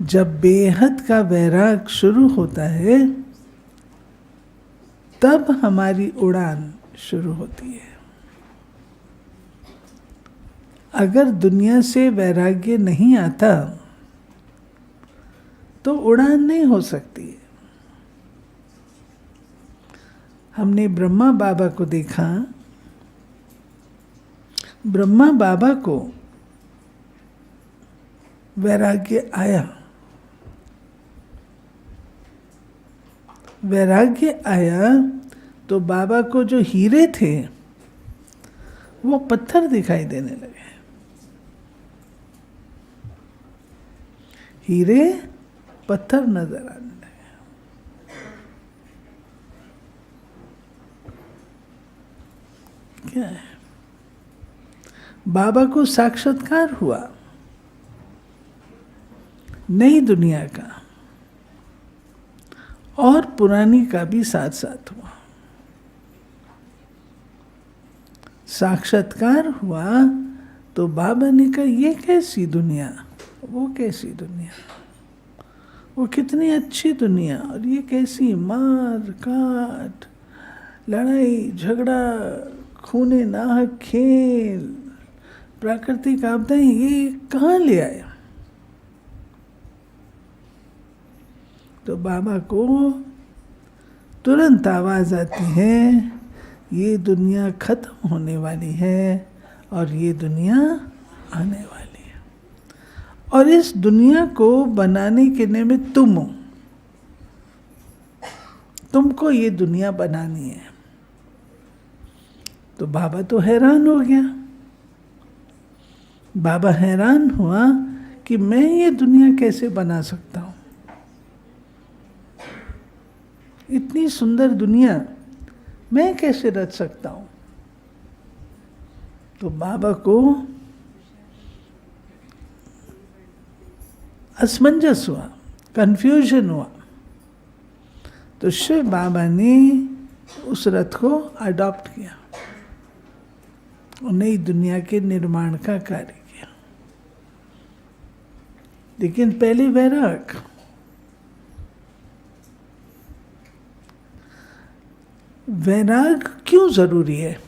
जब बेहद का वैराग शुरू होता है तब हमारी उड़ान शुरू होती है। अगर दुनिया से वैराग्य नहीं आता तो उड़ान नहीं हो सकती है। हमने ब्रह्मा बाबा को देखा। ब्रह्मा बाबा को वैराग्य आया। वैराग्य आया तो बाबा को जो हीरे थे वो पत्थर दिखाई देने लगे। हीरे पत्थर नजर आने लगे। क्या है? बाबा को साक्षात्कार हुआ नई दुनिया का और पुरानी का भी साथ साथ हुआ। साक्षात्कार हुआ तो बाबा ने कहा ये कैसी दुनिया, वो कैसी दुनिया, वो कितनी अच्छी दुनिया, और ये कैसी मार काट, लड़ाई झगड़ा, खूने नाहक खेल, प्राकृतिक आपदाएं, ये कहाँ ले आया। तो बाबा को तुरंत आवाज आती है ये दुनिया खत्म होने वाली है और ये दुनिया आने वाली है, और इस दुनिया को बनाने के में तुम हो। तुमको ये दुनिया बनानी है। तो बाबा तो हैरान हो गया। बाबा हैरान हुआ कि मैं ये दुनिया कैसे बना सकता हूँ। इतनी सुंदर दुनिया मैं कैसे रच सकता हूँ। तो बाबा को असमंजस हुआ, कंफ्यूजन हुआ। तो शिव बाबा ने उस रथ को अडॉप्ट किया और नई दुनिया के निर्माण का कार्य किया। लेकिन पहले वैराग, वैराग क्यों जरूरी है?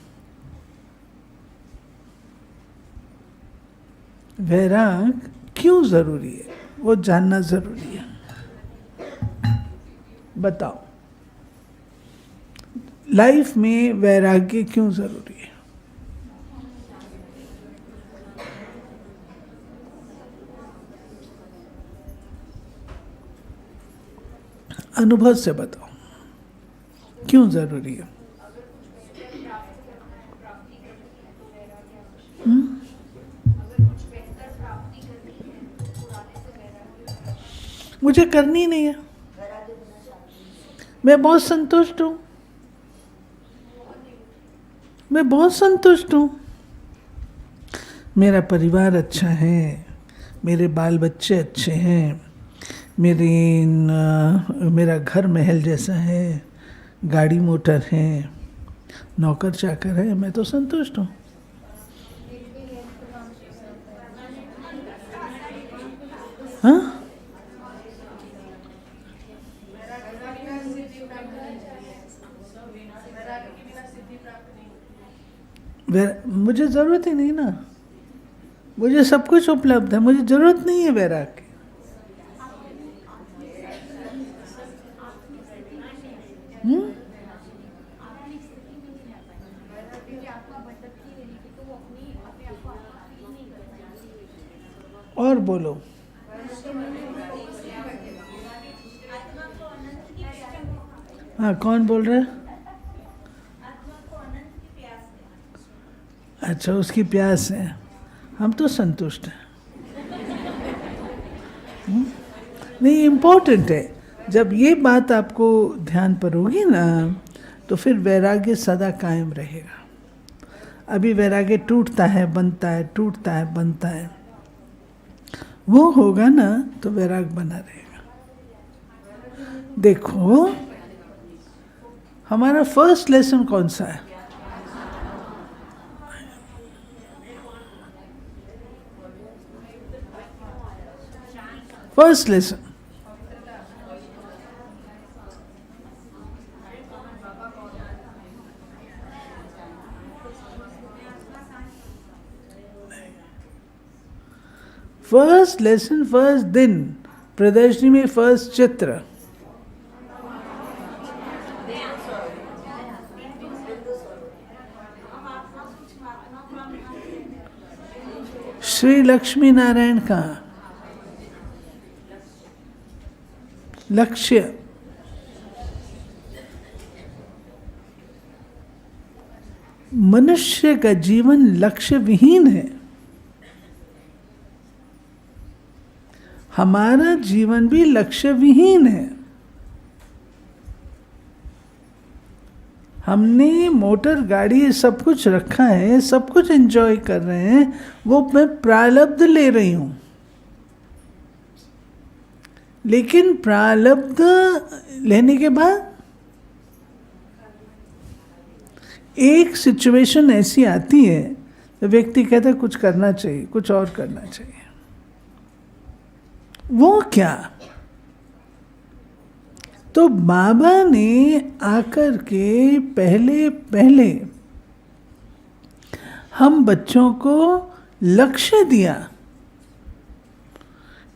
वैराग क्यों जरूरी है वो जानना जरूरी है। बताओ, लाइफ में वैराग्य क्यों जरूरी है? अनुभव से बताओ क्यों जरूरी है? मुझे करनी नहीं है, मैं बहुत संतुष्ट हूँ, मैं बहुत संतुष्ट हूँ, मेरा परिवार अच्छा है, मेरे बाल बच्चे अच्छे हैं, मेरा घर महल जैसा है, गाड़ी मोटर है, नौकर चाकर है, मैं तो संतुष्ट हूँ। हाँ, मुझे जरूरत ही नहीं ना, मुझे सब कुछ उपलब्ध है, मुझे जरूरत नहीं है वैराग की। और बोलो। हाँ, कौन बोल रहा है? अच्छा, उसकी प्यास है। हम तो संतुष्ट हैं। नहीं, इम्पोर्टेंट है। जब ये बात आपको ध्यान पर होगी ना तो फिर वैराग्य सदा कायम रहेगा। अभी वैराग्य टूटता है बनता है, टूटता है बनता है। वो होगा ना तो वैराग बना रहेगा। देखो, हमारा फर्स्ट लेसन कौन सा है? First lesson, first lesson, first दिन, प्रदर्शनी में फर्स्ट चित्र, श्री लक्ष्मी नारायण का लक्ष्य, मनुष्य का जीवन लक्ष्य विहीन है। हमारा जीवन भी लक्ष्य विहीन है। हमने मोटर गाड़ी सब कुछ रखा है, सब कुछ एंजॉय कर रहे हैं, वो मैं प्रारब्ध ले रही हूं। लेकिन प्रारब्ध लेने के बाद एक सिचुएशन ऐसी आती है तो व्यक्ति कहता है कुछ करना चाहिए, कुछ और करना चाहिए। वो क्या? तो बाबा ने आकर के पहले हम बच्चों को लक्ष्य दिया।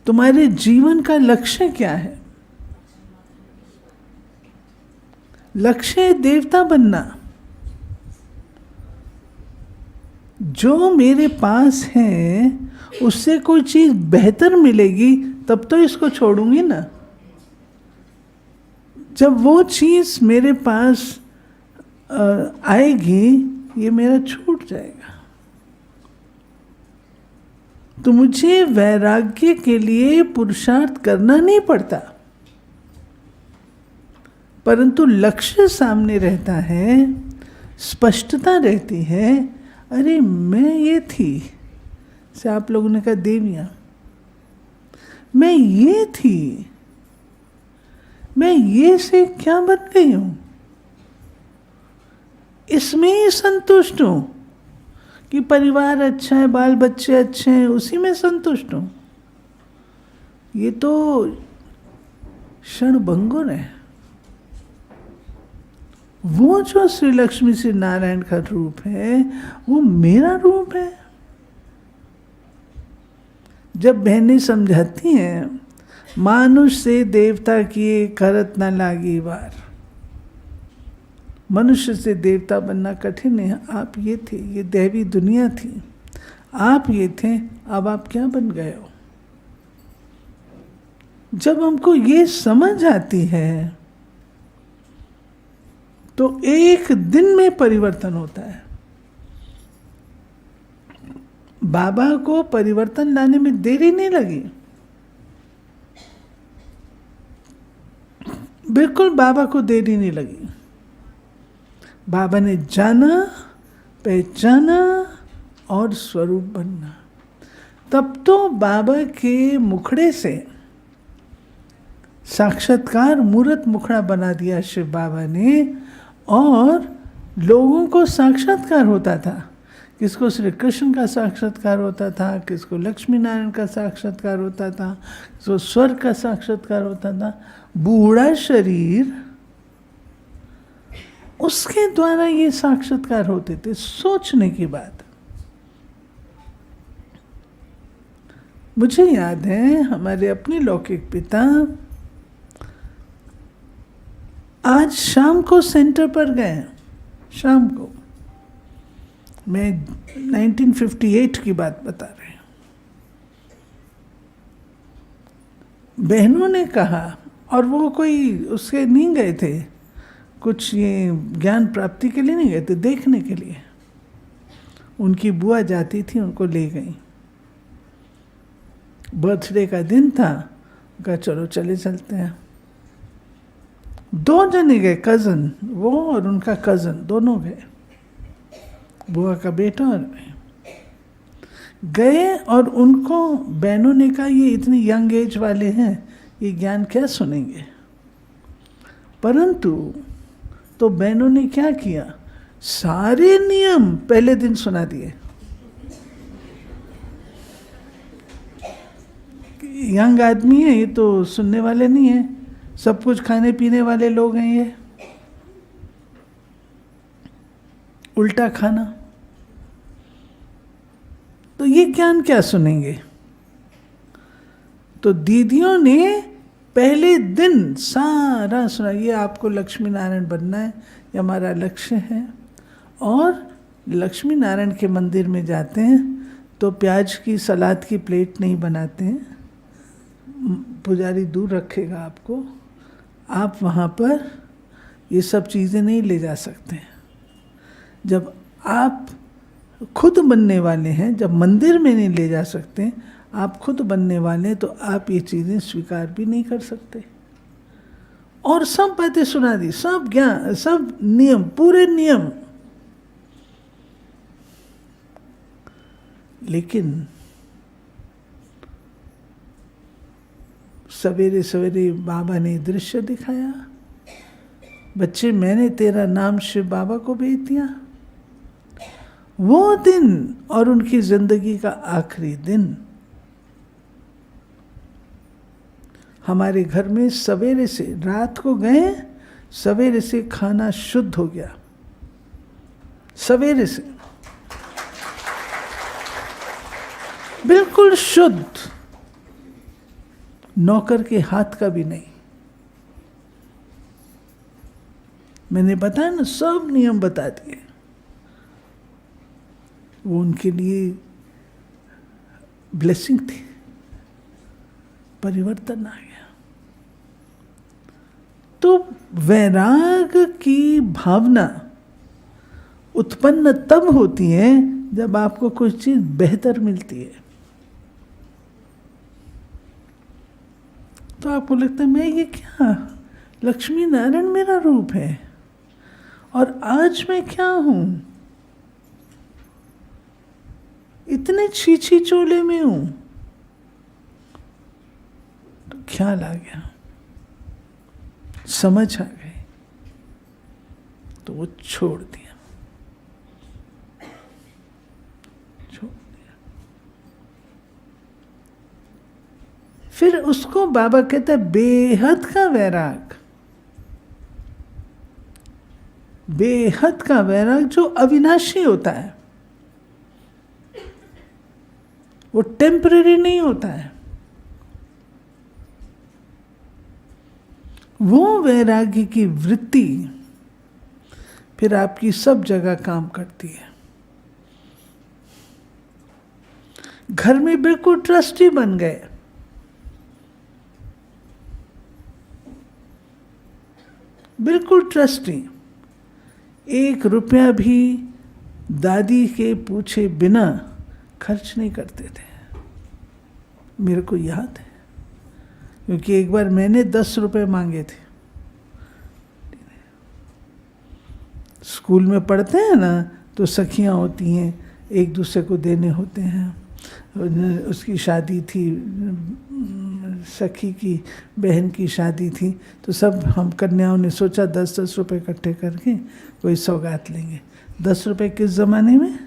तुम्हारे जीवन का लक्ष्य क्या है? लक्ष्य है देवता बनना। जो मेरे पास है उससे कोई चीज बेहतर मिलेगी तब तो इसको छोड़ूंगी ना। जब वो चीज मेरे पास आएगी ये मेरा छूट जाएगा। तो मुझे वैराग्य के लिए पुरुषार्थ करना नहीं पड़ता, परंतु लक्ष्य सामने रहता है, स्पष्टता रहती है। अरे मैं ये थी, से आप लोगों ने कहा देवियां, मैं ये थी, मैं ये से क्या बन गई हूं, इसमें ही संतुष्ट हूं कि परिवार अच्छा है, बाल बच्चे अच्छे हैं, उसी में संतुष्ट हूं। ये तो क्षणभंगुर है। वो जो श्री लक्ष्मी श्री नारायण का रूप है वो मेरा रूप है। जब बहनें समझाती हैं मानुष से देवता किए करत न लागी वार, मनुष्य से देवता बनना कठिन है। आप ये थे, ये दैवी दुनिया थी, आप ये थे, अब आप क्या बन गए हो? जब हमको ये समझ आती है तो एक दिन में परिवर्तन होता है। बाबा को परिवर्तन लाने में देरी नहीं लगी। बिल्कुल बाबा को देरी नहीं लगी। बाबा ने जाना, पहचाना और स्वरूप बनना। तब तो बाबा के मुखड़े से साक्षात्कार मूर्त मुखड़ा बना दिया शिव बाबा ने, और लोगों को साक्षात्कार होता था। किसको श्री कृष्ण का साक्षात्कार होता था, किसको लक्ष्मी नारायण का साक्षात्कार होता था, किसको स्वर्ग का साक्षात्कार होता था। बूढ़ा शरीर, उसके द्वारा ये साक्षात्कार होते थे। सोचने की बात। मुझे याद है हमारे अपने लौकिक पिता आज शाम को सेंटर पर गए। शाम को, मैं 1958 की बात बता रहे हूं। बहनों ने कहा, और वो कोई उसके नहीं गए थे, कुछ ये ज्ञान प्राप्ति के लिए नहीं गए थे, देखने के लिए। उनकी बुआ जाती थी, उनको ले गई। बर्थडे का दिन था, कहा चलो चले चलते हैं। 2 जने गए, कज़न, वो और उनका कज़न, दोनों गए, बुआ का बेटा और मैं गए। और उनको बहनों ने कहा ये इतनी यंग एज वाले हैं, ये ज्ञान क्या सुनेंगे। परंतु तो बहनों ने क्या किया, सारे नियम पहले दिन सुना दिए। यंग आदमी है, ये तो सुनने वाले नहीं है, सब कुछ खाने पीने वाले लोग हैं ये, उल्टा खाना। तो ये ज्ञान क्या सुनेंगे? तो दीदियों ने पहले दिन सारा सुना, ये आपको लक्ष्मी नारायण बनना है, ये हमारा लक्ष्य है। और लक्ष्मी नारायण के मंदिर में जाते हैं तो प्याज की सलाद की प्लेट नहीं बनाते हैं, पुजारी दूर रखेगा आपको, आप वहाँ पर ये सब चीज़ें नहीं ले जा सकते हैं। जब आप खुद बनने वाले हैं, जब मंदिर में नहीं ले जा सकते, आप खुद बनने वाले हैं, तो आप ये चीज़ें स्वीकार भी नहीं कर सकते। और सब बातें सुना दी, सब ज्ञान, सब नियम, पूरे नियम। लेकिन सवेरे सवेरे बाबा ने दृश्य दिखाया, बच्चे मैंने तेरा नाम शिव बाबा को भेज दिया। वो दिन और उनकी जिंदगी का आखिरी दिन, हमारे घर में सवेरे से, रात को गए, सवेरे से खाना शुद्ध हो गया, सवेरे से बिल्कुल शुद्ध, नौकर के हाथ का भी नहीं। मैंने बताया ना, सब नियम बता दिए। वो उनके लिए ब्लेसिंग थी, परिवर्तन आ गया। तो वैराग की भावना उत्पन्न तब होती है जब आपको कुछ चीज बेहतर मिलती है। तो आपको लगता है मैं ये क्या, लक्ष्मी नारायण मेरा रूप है और आज मैं क्या हूं, इतने छीछी चोले में हूं। तो ख्याल आ गया, समझ आ गई, तो वो छोड़ दिया। फिर उसको बाबा कहते हैं बेहद का वैराग। बेहद का वैराग जो अविनाशी होता है, वो टेम्पररी नहीं होता है। वो वैराग्य की वृत्ति फिर आपकी सब जगह काम करती है। घर में बिल्कुल ट्रस्टी बन गए, बिल्कुल ट्रस्टी, 1 रुपया भी दादी के पूछे बिना खर्च नहीं करते थे। मेरे को याद है, क्योंकि एक बार मैंने 10 रुपये मांगे थे। स्कूल में पढ़ते हैं ना, तो सखियाँ होती हैं, एक दूसरे को देने होते हैं। उसकी शादी थी, सखी की बहन की शादी थी, तो सब हम कन्याओं ने सोचा 10-10 रुपये इकट्ठे करके कोई सौगात लेंगे। 10 रुपये किस ज़माने में?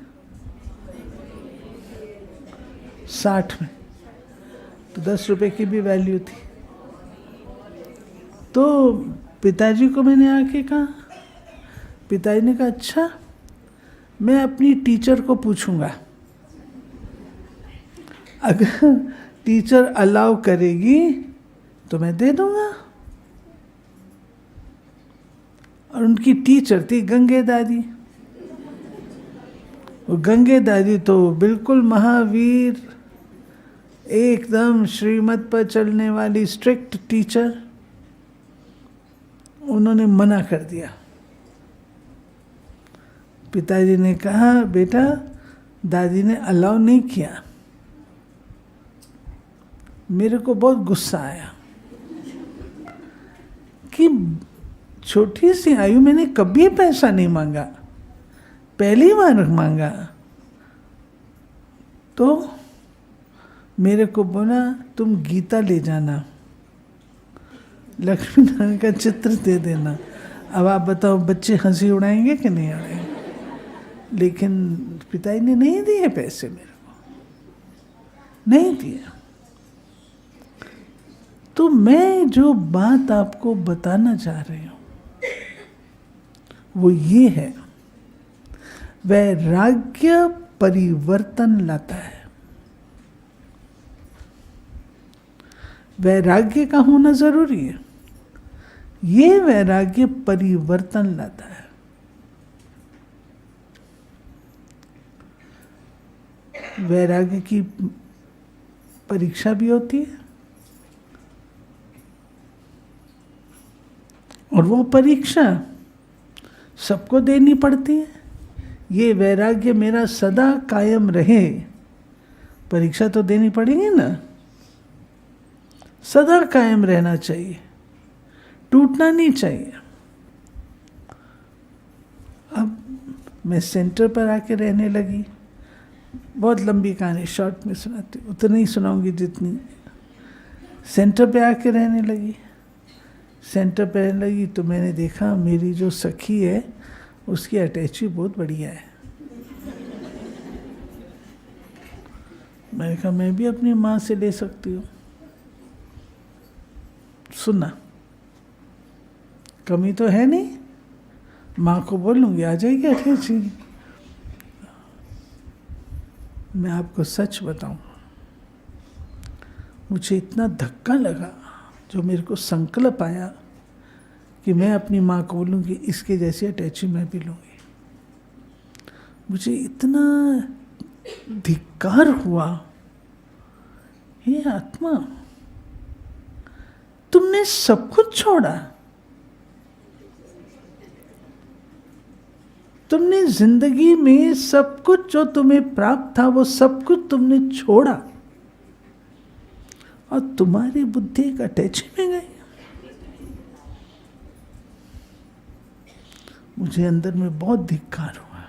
60 में, तो 10 रुपये की भी वैल्यू थी। तो पिताजी को मैंने आके कहा, पिताजी ने कहा अच्छा मैं अपनी टीचर को पूछूंगा, अगर टीचर अलाउ करेगी तो मैं दे दूंगा। और उनकी टीचर थी गंगे दादी। वो गंगे दादी तो बिल्कुल महावीर, एकदम श्रीमत पर चलने वाली स्ट्रिक्ट टीचर। उन्होंने मना कर दिया। पिताजी ने कहा बेटा दादी ने अलाउ नहीं किया। मेरे को बहुत गुस्सा आया कि छोटी सी आयु मैंने कभी पैसा नहीं मांगा, पहली बार मांगा। तो मेरे को बोला तुम गीता ले जाना, लक्ष्मी नारायण का चित्र दे देना। अब आप बताओ बच्चे हंसी उड़ाएंगे कि नहीं उड़ाएंगे? लेकिन पिताजी ने नहीं दिए पैसे, मेरे को नहीं दिया। तो मैं जो बात आपको बताना चाह रही हूं वो ये है, वैराग्य परिवर्तन लाता है। वैराग्य का होना जरूरी है। ये वैराग्य परिवर्तन लाता है। वैराग्य की परीक्षा भी होती है और वो परीक्षा सबको देनी पड़ती है। ये वैराग्य मेरा सदा कायम रहे, परीक्षा तो देनी पड़ेगी ना। सदा कायम रहना चाहिए, टूटना नहीं चाहिए। अब मैं सेंटर पर आके रहने लगी, बहुत लंबी कहानी शॉर्ट में सुनाती, उतनी ही सुनाऊंगी जितनी। सेंटर पे आके रहने लगी, सेंटर पे रहने लगी तो मैंने देखा मेरी जो सखी है उसकी अटैची बहुत बढ़िया है। मैंने कहा मैं भी अपनी माँ से ले सकती हूँ। सुनना, कमी तो है नहीं, माँ को बोलूँगी आ जाएगी अटैची। मैं आपको सच बताऊं, मुझे इतना धक्का लगा जो मेरे को संकल्प आया कि मैं अपनी माँ को बोलूँगी इसके जैसी अटैची मैं भी लूँगी। मुझे इतना धिक्कार हुआ, हे आत्मा तुमने सब कुछ छोड़ा, तुमने जिंदगी में सब कुछ जो तुम्हें प्राप्त था वो सब कुछ तुमने छोड़ा और तुम्हारी बुद्धि एक अटैची में गई। मुझे अंदर में बहुत धिक्कार हुआ।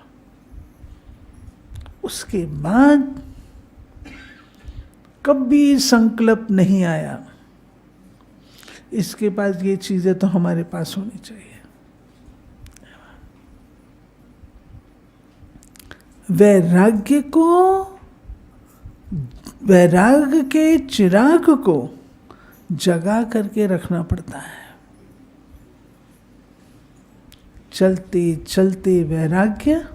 उसके बाद कभी संकल्प नहीं आया इसके पास ये चीजें तो हमारे पास होनी चाहिए। वैराग्य को, वैराग्य के चिराग को जगा करके रखना पड़ता है। चलते चलते वैराग्य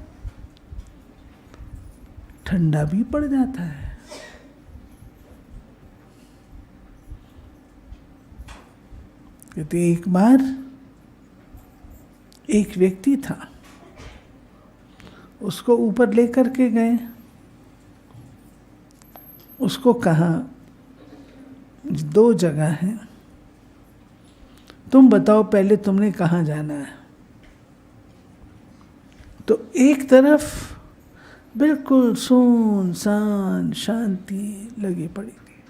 ठंडा भी पड़ जाता है। कहते एक बार एक व्यक्ति था, उसको ऊपर लेकर के गए, उसको कहा 2 जगह है, तुम बताओ पहले तुमने कहाँ जाना है। तो एक तरफ बिल्कुल सुनसान शांति लगी पड़ी थी,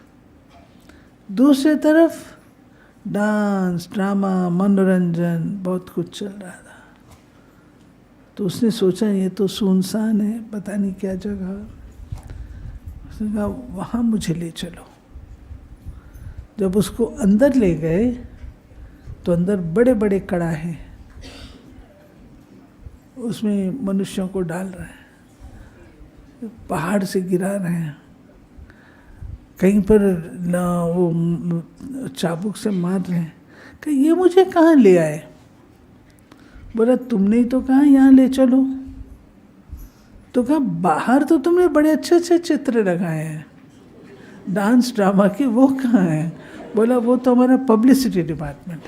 दूसरी तरफ डांस ड्रामा मनोरंजन बहुत कुछ चल रहा था। तो उसने सोचा ये तो सुनसान है, पता नहीं क्या जगह। उसने कहा वहाँ मुझे ले चलो। जब उसको अंदर ले गए तो अंदर बड़े बड़े कड़ाहे, उसमें मनुष्यों को डाल रहे हैं, पहाड़ से गिरा रहे हैं, कहीं पर वो चाबुक से मार रहे हैं। कि ये मुझे कहाँ ले आए? बोला तुमने ही तो कहा यहाँ ले चलो। तो कहा बाहर तो तुमने बड़े अच्छे अच्छे चित्र लगाए हैं डांस ड्रामा के, वो कहाँ हैं? बोला वो तो हमारा पब्लिसिटी डिपार्टमेंट।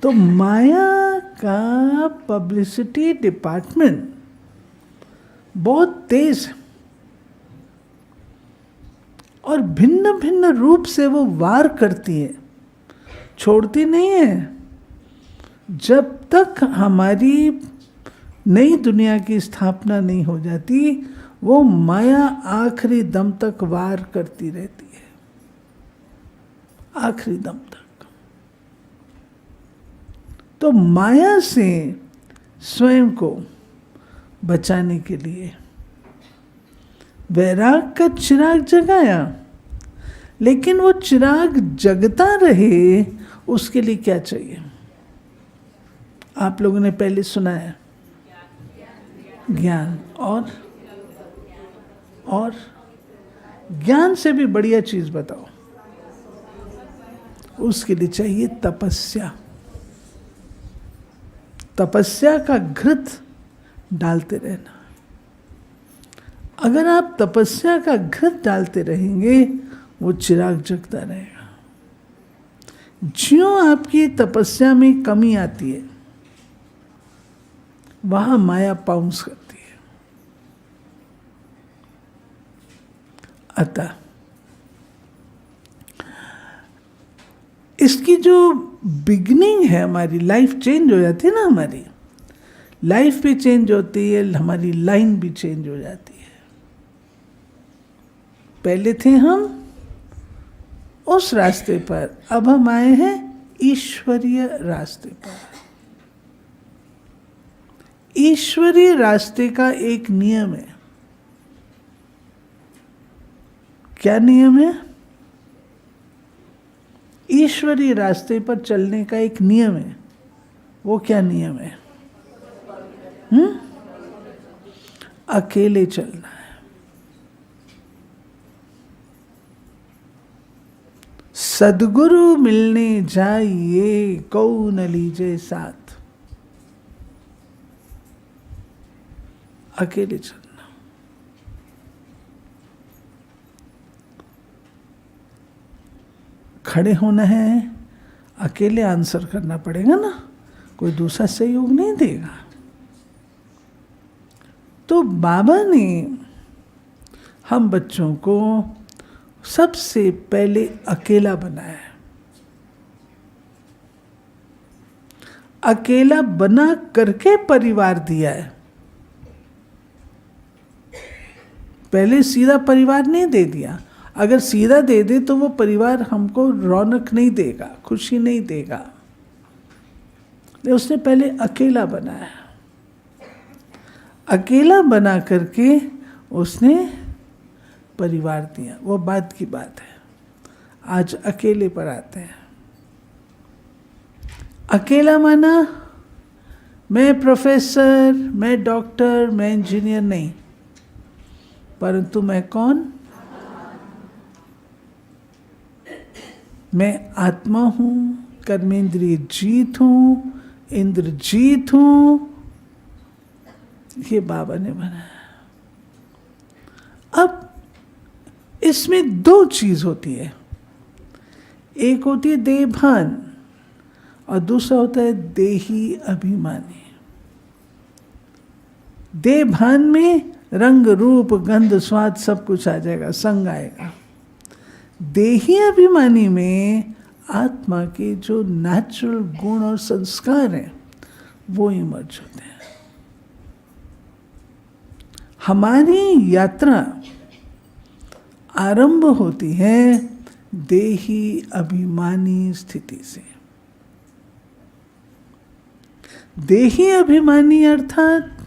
तो माया का पब्लिसिटी डिपार्टमेंट बहुत तेज है और भिन्न भिन्न रूप से वो वार करती है, छोड़ती नहीं है। जब तक हमारी नई दुनिया की स्थापना नहीं हो जाती, वो माया आखिरी दम तक वार करती रहती है, आखिरी दम तक। तो माया से स्वयं को बचाने के लिए वैराग का चिराग जगाया, लेकिन वो चिराग जगता रहे उसके लिए क्या चाहिए? आप लोगों ने पहले सुना है ज्ञान। और ज्ञान से भी बढ़िया चीज बताओ। उसके लिए चाहिए तपस्या। तपस्या का घृत डालते रहना। अगर आप तपस्या का घृत डालते रहेंगे, वो चिराग जगता रहेगा। ज्यों आपकी तपस्या में कमी आती है, वहां माया पाउंस करती है। अतः इसकी जो बिगनिंग है, हमारी लाइफ चेंज हो जाती है ना, हमारी लाइफ भी चेंज होती है, हमारी लाइन भी चेंज हो जाती है। पहले थे हम उस रास्ते पर, अब हम आए हैं ईश्वरीय रास्ते पर। ईश्वरीय रास्ते का एक नियम है। क्या नियम है? ईश्वरीय रास्ते पर चलने का एक नियम है। वो क्या नियम है? अकेले चलना है। सद्गुरु मिलने जाइए, कौ न लीजिए साथ। अकेले चलना। खड़े होना है, अकेले आंसर करना पड़ेगा ना, कोई दूसरा सहयोग नहीं देगा। तो बाबा ने हम बच्चों को सबसे पहले अकेला बनाया है। अकेला बना करके परिवार दिया है। पहले सीधा परिवार नहीं दे दिया। अगर सीधा दे दे तो वो परिवार हमको रौनक नहीं देगा, खुशी नहीं देगा। उसने पहले अकेला बनाया। अकेला बना करके उसने परिवार दिया। वो बात की बात है। आज अकेले पर आते हैं। अकेला माना मैं प्रोफेसर, मैं डॉक्टर, मैं इंजीनियर नहीं, परंतु मैं कौन? मैं आत्मा हूं, कर्मेंद्रिय जीत हूं, इंद्रजीत हूं। ये बाबा ने बनाया। अब इसमें दो चीज होती है। एक होती है देहभान और दूसरा होता है देही अभिमानी। देहभान में रंग रूप गंध स्वाद सब कुछ आ जाएगा, संग आएगा। देही अभिमानी में आत्मा के जो नेचुरल गुण और संस्कार हैं वो इमर्ज होते हैं। हमारी यात्रा आरंभ होती है देही अभिमानी स्थिति से। देही अभिमानी अर्थात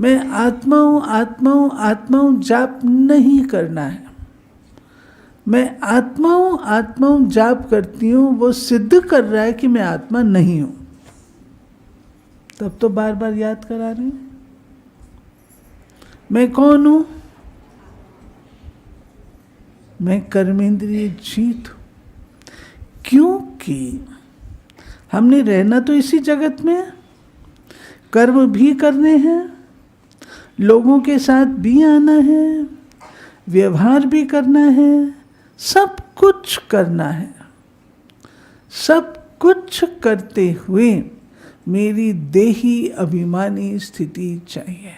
मैं आत्मा हूं, आत्मा हूं, आत्मा हूं जाप नहीं करना है। मैं आत्मा हूं जाप करती हूं, वो सिद्ध कर रहा है कि मैं आत्मा नहीं हूं। तब तो बार बार याद करा रही हूं। मैं कौन हूं? मैं कर्मेंद्रिय जीत हूं। क्योंकि हमने रहना तो इसी जगत में है, कर्म भी करने हैं, लोगों के साथ भी आना है, व्यवहार भी करना है, सब कुछ करना है। सब कुछ करते हुए मेरी देही अभिमानी स्थिति चाहिए।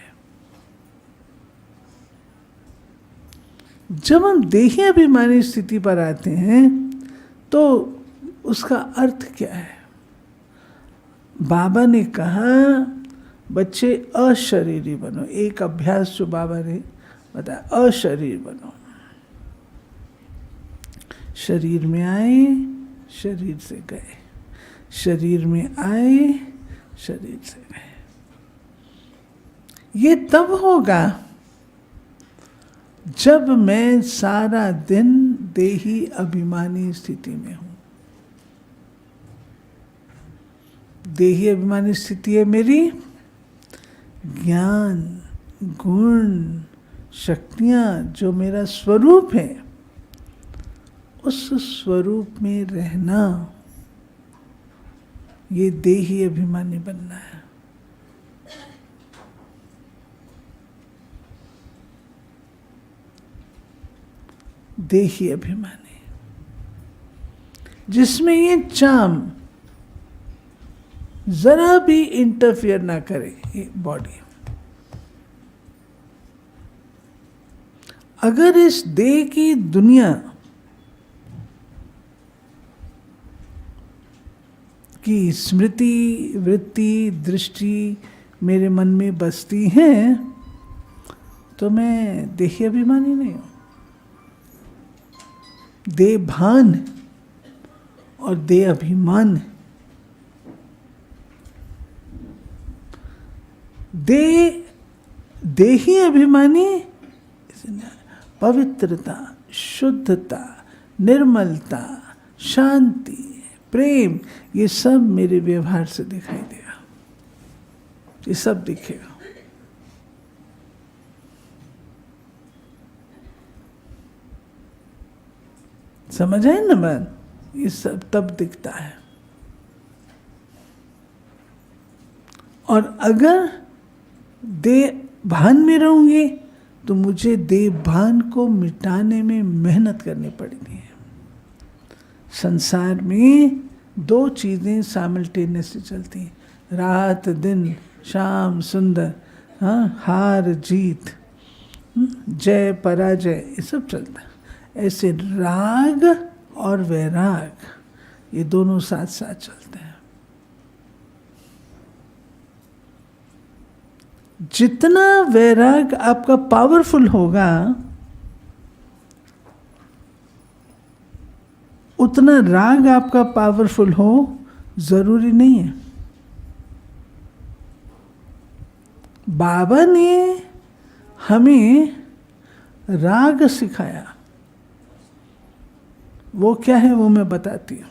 जब हम देही अभिमानी स्थिति पर आते हैं तो उसका अर्थ क्या है? बाबा ने कहा बच्चे अशरीरी बनो। एक अभ्यास जो बाबा ने बताया, अशरीर बनो। शरीर में आए, शरीर से गए, शरीर में आए, शरीर से गए। ये तब होगा जब मैं सारा दिन देही अभिमानी स्थिति में हूं। देही अभिमानी स्थिति है मेरी ज्ञान, गुण, शक्तियां, जो मेरा स्वरूप है, उस स्वरूप में रहना, ये देही अभिमानी बनना है। देही अभिमानी, जिसमें ये चाम जरा भी इंटरफियर ना करे ये बॉडी। अगर इस देह की दुनिया की स्मृति, वृत्ति, दृष्टि मेरे मन में बसती है, तो मैं देही अभिमानी नहीं हूं। देह भान और देह अभिमान, देही अभिमानी पवित्रता, शुद्धता, निर्मलता, शांति, प्रेम, ये सब मेरे व्यवहार से दिखाई देगा, ये सब दिखेगा। समझ आए ना बात? ये सब तब दिखता है। और अगर देह भान में रहूंगी तो मुझे देह भान को मिटाने में मेहनत करनी पड़ती है। संसार में दो चीजें साइमल्टेनियसली चलती हैं, रात दिन, शाम सुंदर, हार जीत, जय पराजय, ये सब चलता है। ऐसे राग और वैराग, ये दोनों साथ साथ चलते हैं। जितना वैराग आपका पावरफुल होगा, उतना राग आपका पावरफुल हो जरूरी नहीं है। बाबा ने हमें राग सिखाया, वो क्या है वो मैं बताती हूं।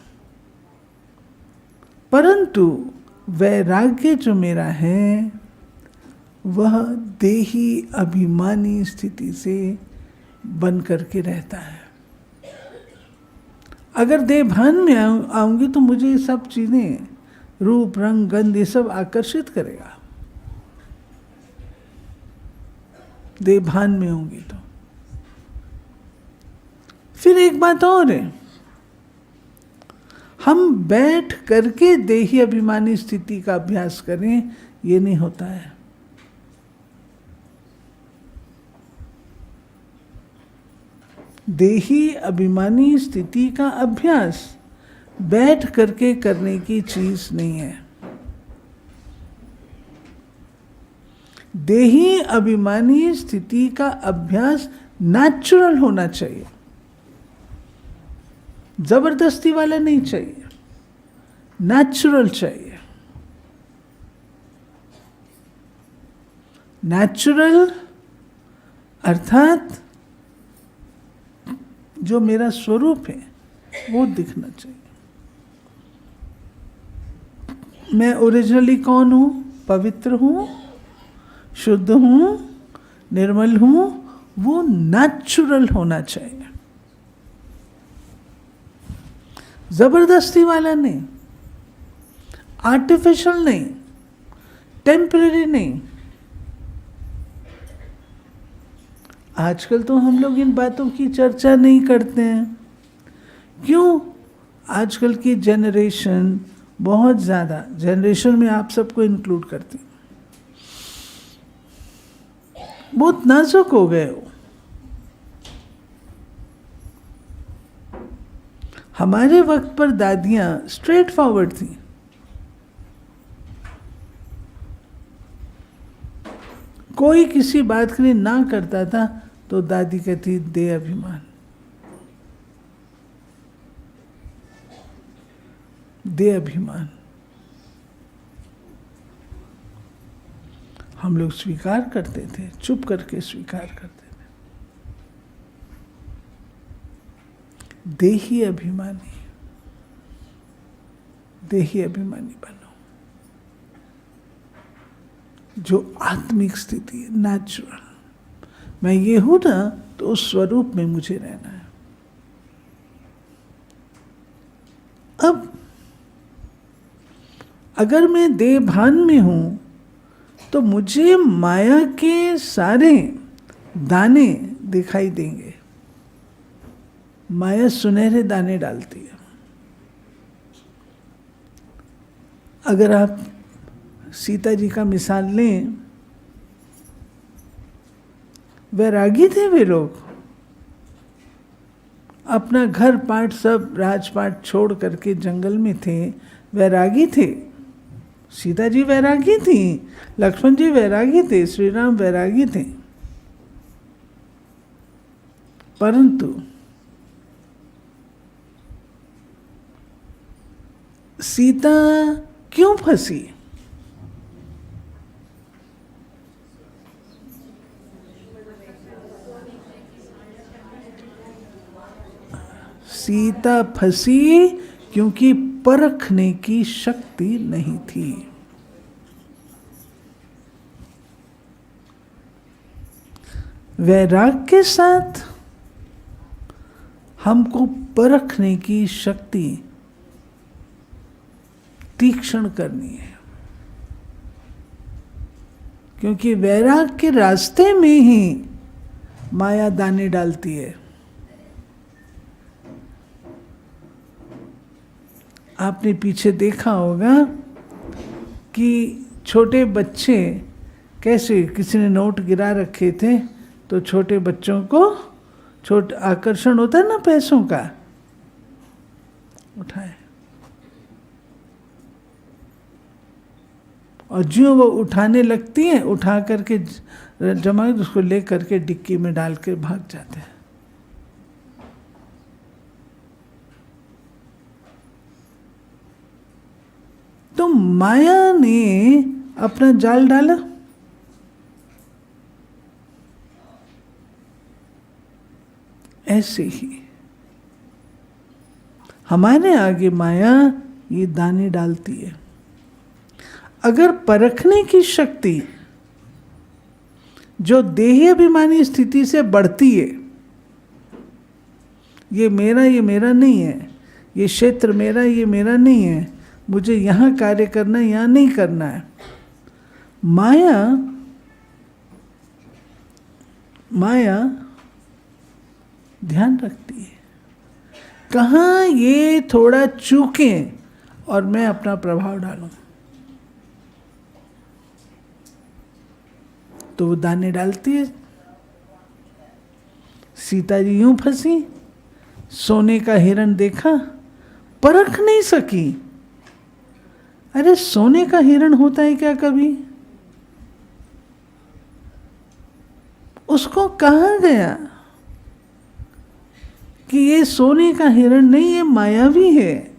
परंतु वैराग्य जो मेरा है वह देही अभिमानी स्थिति से बन करके रहता है। अगर देह भान में आऊंगी तो मुझे ये सब चीजें, रूप रंग गंध, ये सब आकर्षित करेगा। देह भान में होंगी तो फिर एक बात और है, हम बैठ करके देही अभिमानी स्थिति का अभ्यास करें, ये नहीं होता है। देही अभिमानी स्थिति का अभ्यास बैठ करके करने की चीज नहीं है। देही अभिमानी स्थिति का अभ्यास नेचुरल होना चाहिए, जबरदस्ती वाला नहीं चाहिए, नेचुरल चाहिए। नेचुरल अर्थात जो मेरा स्वरूप है वो दिखना चाहिए। मैं ओरिजिनली कौन हूं? पवित्र हूं, शुद्ध हूं, निर्मल हूं, वो नेचुरल होना चाहिए, जबरदस्ती वाला नहीं, आर्टिफिशियल नहीं, टेम्पररी नहीं। आजकल तो हम लोग इन बातों की चर्चा नहीं करते हैं। क्यों? आजकल की जनरेशन बहुत ज़्यादा, जनरेशन में आप सबको इंक्लूड करती हूँ, बहुत नाजुक हो गए हो। हमारे वक्त पर दादियाँ स्ट्रेट फॉरवर्ड थी। कोई किसी बात के लिए ना करता था तो दादी कहती दे अभिमान, दे अभिमान। हम लोग स्वीकार करते थे, चुप करके स्वीकार करते थे। देही अभिमानी, देही अभिमानी बनो। जो आत्मिक स्थिति है, नेचुरल, मैं ये हूं ना, तो उस स्वरूप में मुझे रहना है। अब अगर मैं देह भान में हूं तो मुझे माया के सारे दाने दिखाई देंगे। माया सुनहरे दाने डालती है। अगर आप सीता जी का मिसाल लें, वैरागी थे वे लोग, अपना घर पाट सब राजपाट छोड़ करके जंगल में थे, वैरागी थे। सीता जी वैरागी थी, लक्ष्मण जी वैरागी थे, श्री राम वैरागी थे। परंतु सीता क्यों फंसी? सीता फंसी क्योंकि परखने की शक्ति नहीं थी। वैराग के साथ हमको परखने की शक्ति तीक्ष्ण करनी है, क्योंकि वैराग के रास्ते में ही माया दाने डालती है। आपने पीछे देखा होगा कि छोटे बच्चे कैसे, किसी ने नोट गिरा रखे थे तो छोटे बच्चों को आकर्षण होता है ना पैसों का, उठाए, और जो वो उठाने लगती हैं, उठा करके जमा उसको ले करके डिक्की में डाल के भाग जाते हैं। तो माया ने अपना जाल डाला। ऐसे ही हमारे आगे माया ये दाने डालती है। अगर परखने की शक्ति जो देही अभिमानी स्थिति से बढ़ती है, ये मेरा नहीं है, ये क्षेत्र मेरा, ये मेरा नहीं है, मुझे यहाँ कार्य करना है, यहाँ नहीं करना है। माया ध्यान रखती है कहाँ ये थोड़ा चूके और मैं अपना प्रभाव डालूं, तो वो दाने डालती है। सीता जी यूं फंसी, सोने का हिरण देखा, परख नहीं सकी। अरे सोने का हिरण होता है क्या कभी? उसको कहा गया कि ये सोने का हिरण नहीं, ये मायावी है।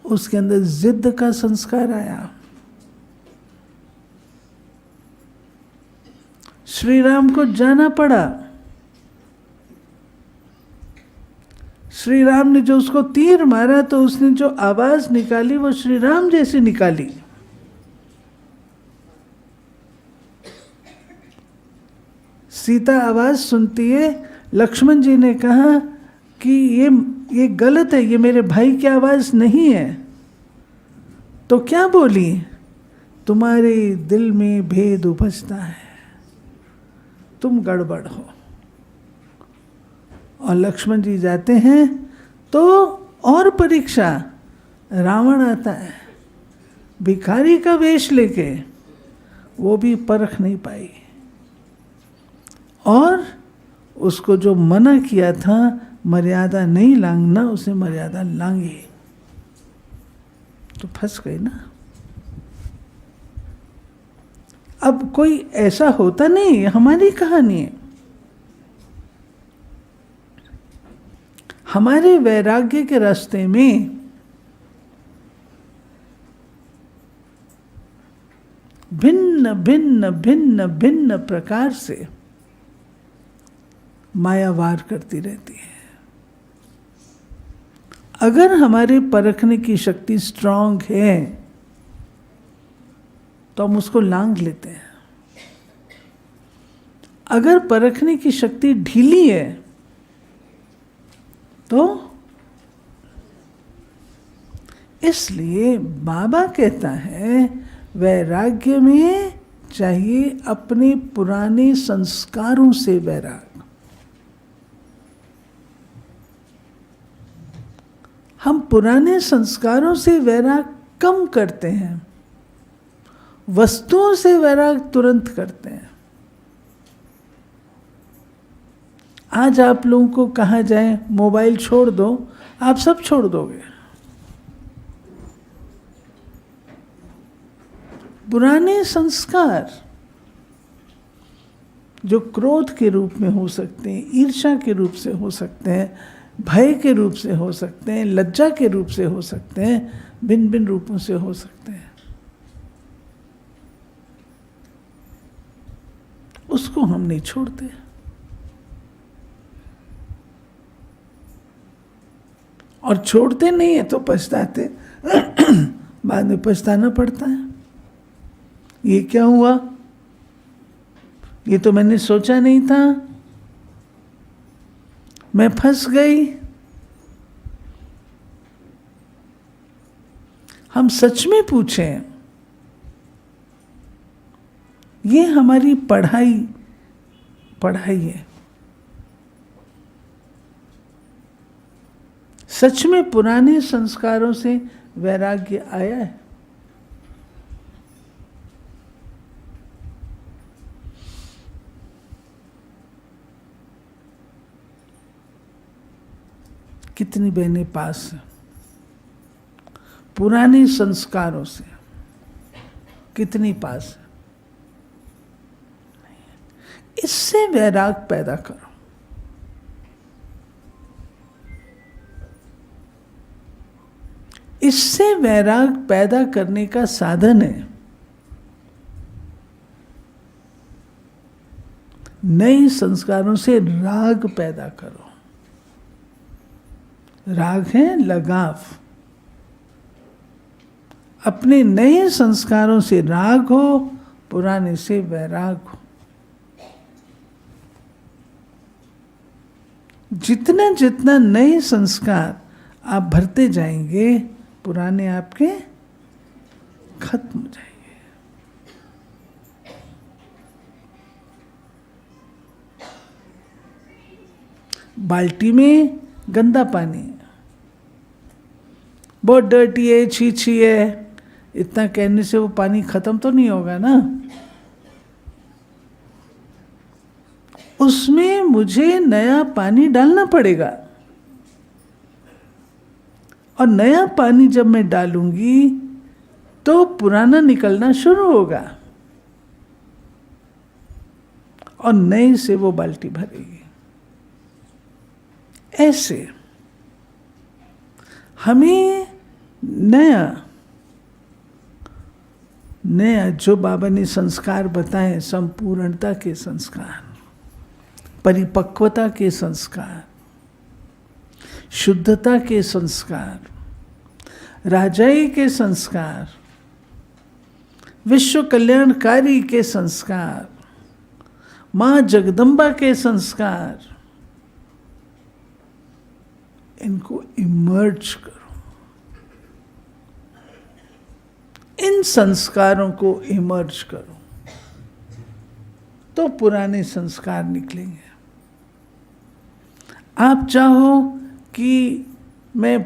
उसके अंदर जिद का संस्कार आया। श्री राम को जाना पड़ा। श्री राम ने जो उसको तीर मारा तो उसने जो आवाज निकाली वो श्री राम जैसी निकाली। सीता आवाज सुनती है। लक्ष्मण जी ने कहा कि ये गलत है, ये मेरे भाई की आवाज नहीं है। तो क्या बोली? तुम्हारे दिल में भेद उपजता है, तुम गड़बड़ हो। और लक्ष्मण जी जाते हैं तो और परीक्षा, रावण आता है भिखारी का वेश लेके, वो भी परख नहीं पाई और उसको जो मना किया था मर्यादा नहीं लांघना, उसने मर्यादा लांघी तो फंस गई ना। अब कोई ऐसा होता नहीं, हमारी कहानी है। हमारे वैराग्य के रास्ते में भिन्न भिन्न भिन्न भिन्न प्रकार से माया वार करती रहती है। अगर हमारे परखने की शक्ति स्ट्रांग है तो हम उसको लांघ लेते हैं। अगर परखने की शक्ति ढीली है तो इसलिए बाबा कहता है वैराग्य में चाहिए अपने पुराने संस्कारों से वैराग। हम पुराने संस्कारों से वैराग कम करते हैं, वस्तुओं से वैराग तुरंत करते हैं। आज आप लोगों को कहा जाए मोबाइल छोड़ दो, आप सब छोड़ दोगे। पुराने संस्कार जो क्रोध के रूप में हो सकते हैं, ईर्ष्या के रूप से हो सकते हैं, भय के रूप से हो सकते हैं, लज्जा के रूप से हो सकते हैं, भिन्न भिन्न रूपों से हो सकते हैं, उसको हम नहीं छोड़ते। और छोड़ते नहीं है तो पछताते बाद में पछताना पड़ता है। ये क्या हुआ, ये तो मैंने सोचा नहीं था, मैं फंस गई। हम सच में पूछें, ये हमारी पढ़ाई है। सच में पुराने संस्कारों से वैराग्य आया है? कितनी बहनें पास हैं पुराने संस्कारों से, कितनी पास है? इससे वैराग पैदा करो। इससे वैराग पैदा करने का साधन है नए संस्कारों से राग पैदा करो। राग है लगाव। अपने नए संस्कारों से राग हो, पुराने से वैराग हो। जितना जितना नए संस्कार आप भरते जाएंगे, पुराने आपके खत्म हो जाएंगे। बाल्टी में गंदा पानी है, बहुत डर्टी है, छी है, इतना कहने से वो पानी खत्म तो नहीं होगा ना। उसमें मुझे नया पानी डालना पड़ेगा, और नया पानी जब मैं डालूंगी तो पुराना निकलना शुरू होगा और नए से वो बाल्टी भरेगी। ऐसे हमें नया जो बाबा ने संस्कार बताए, संपूर्णता के संस्कार, परिपक्वता के संस्कार, शुद्धता के संस्कार, राजाई के संस्कार, विश्व कल्याणकारी के संस्कार, मां जगदम्बा के संस्कार, इनको इमर्ज करो। इन संस्कारों को इमर्ज करो तो पुराने संस्कार निकलेंगे। आप चाहो कि मैं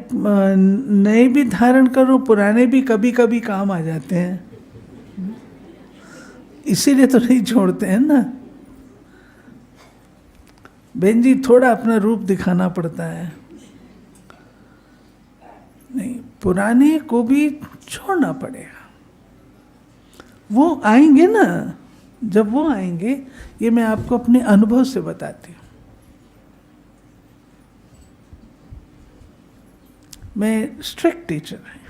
नए भी धारण करूं, पुराने भी कभी कभी काम आ जाते हैं, इसीलिए तो नहीं छोड़ते हैं ना। बहन जी, थोड़ा अपना रूप दिखाना पड़ता है। नहीं, पुराने को भी छोड़ना पड़ेगा। वो आएंगे ना, जब वो आएंगे, ये मैं आपको अपने अनुभव से बताती हूँ। मैं स्ट्रिक्ट टीचर है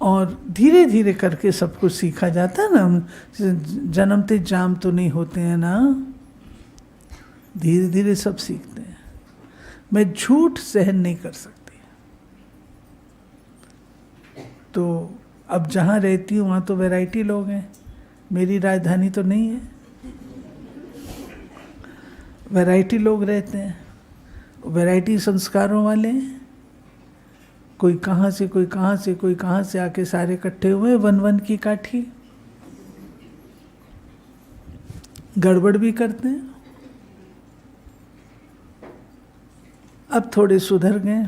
और धीरे धीरे करके सब कुछ सीखा जाता है ना। हम जन्मते जाम तो नहीं होते हैं ना, धीरे धीरे सब सीखते हैं। मैं झूठ सहन नहीं कर सकती, तो अब जहाँ रहती हूँ वहाँ तो वैरायटी लोग हैं, मेरी राजधानी तो नहीं है। वैरायटी लोग रहते हैं, वैरायटी संस्कारों वाले हैं। कोई कहाँ से, कोई कहाँ से, कोई कहाँ से आके सारे इकट्ठे हुए, वन वन की काठी। गड़बड़ भी करते हैं। अब थोड़े सुधर गए,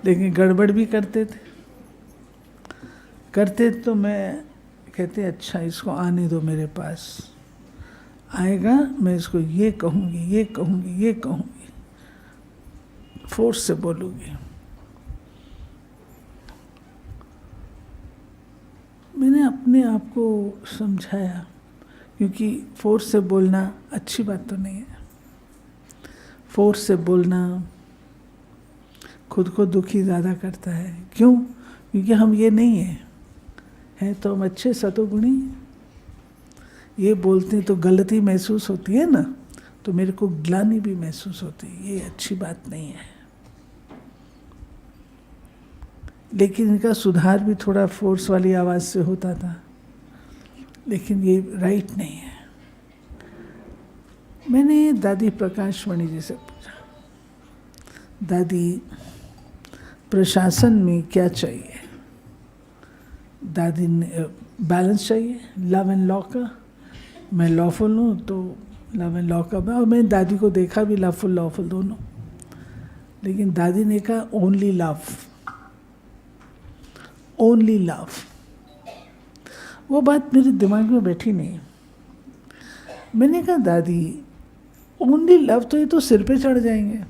लेकिन गड़बड़ भी करते थे। तो मैं कहते अच्छा इसको आने दो मेरे पास, आएगा मैं इसको ये कहूँगी, ये कहूँगी, ये कहूँगी, फोर्स से बोलूँगी। मैंने अपने आप को समझाया, क्योंकि फोर्स से बोलना अच्छी बात तो नहीं है। फोर्स से बोलना खुद को दुखी ज़्यादा करता है। क्यों? क्योंकि हम ये नहीं हैं तो हम अच्छे सतोगुणी। ये बोलते हैं तो गलती महसूस होती है ना, तो मेरे को ग्लानि भी महसूस होती है, ये अच्छी बात नहीं है। लेकिन इनका सुधार भी थोड़ा फोर्स वाली आवाज़ से होता था, लेकिन ये राइट नहीं है। मैंने दादी प्रकाशमणि जी से पूछा, दादी प्रशासन में क्या चाहिए? दादी ने बैलेंस चाहिए, लव एंड लॉ का। मैं लॉफुल हूँ तो लव एंड लॉ का, और मैंने दादी को देखा भी लवफुल लॉफुल दोनों। लेकिन दादी ने कहा ओनली लव, ओनली लव। वो बात मेरे दिमाग में बैठी नहीं। मैंने कहा दादी ओनली लव तो ये तो सिर पे चढ़ जाएंगे।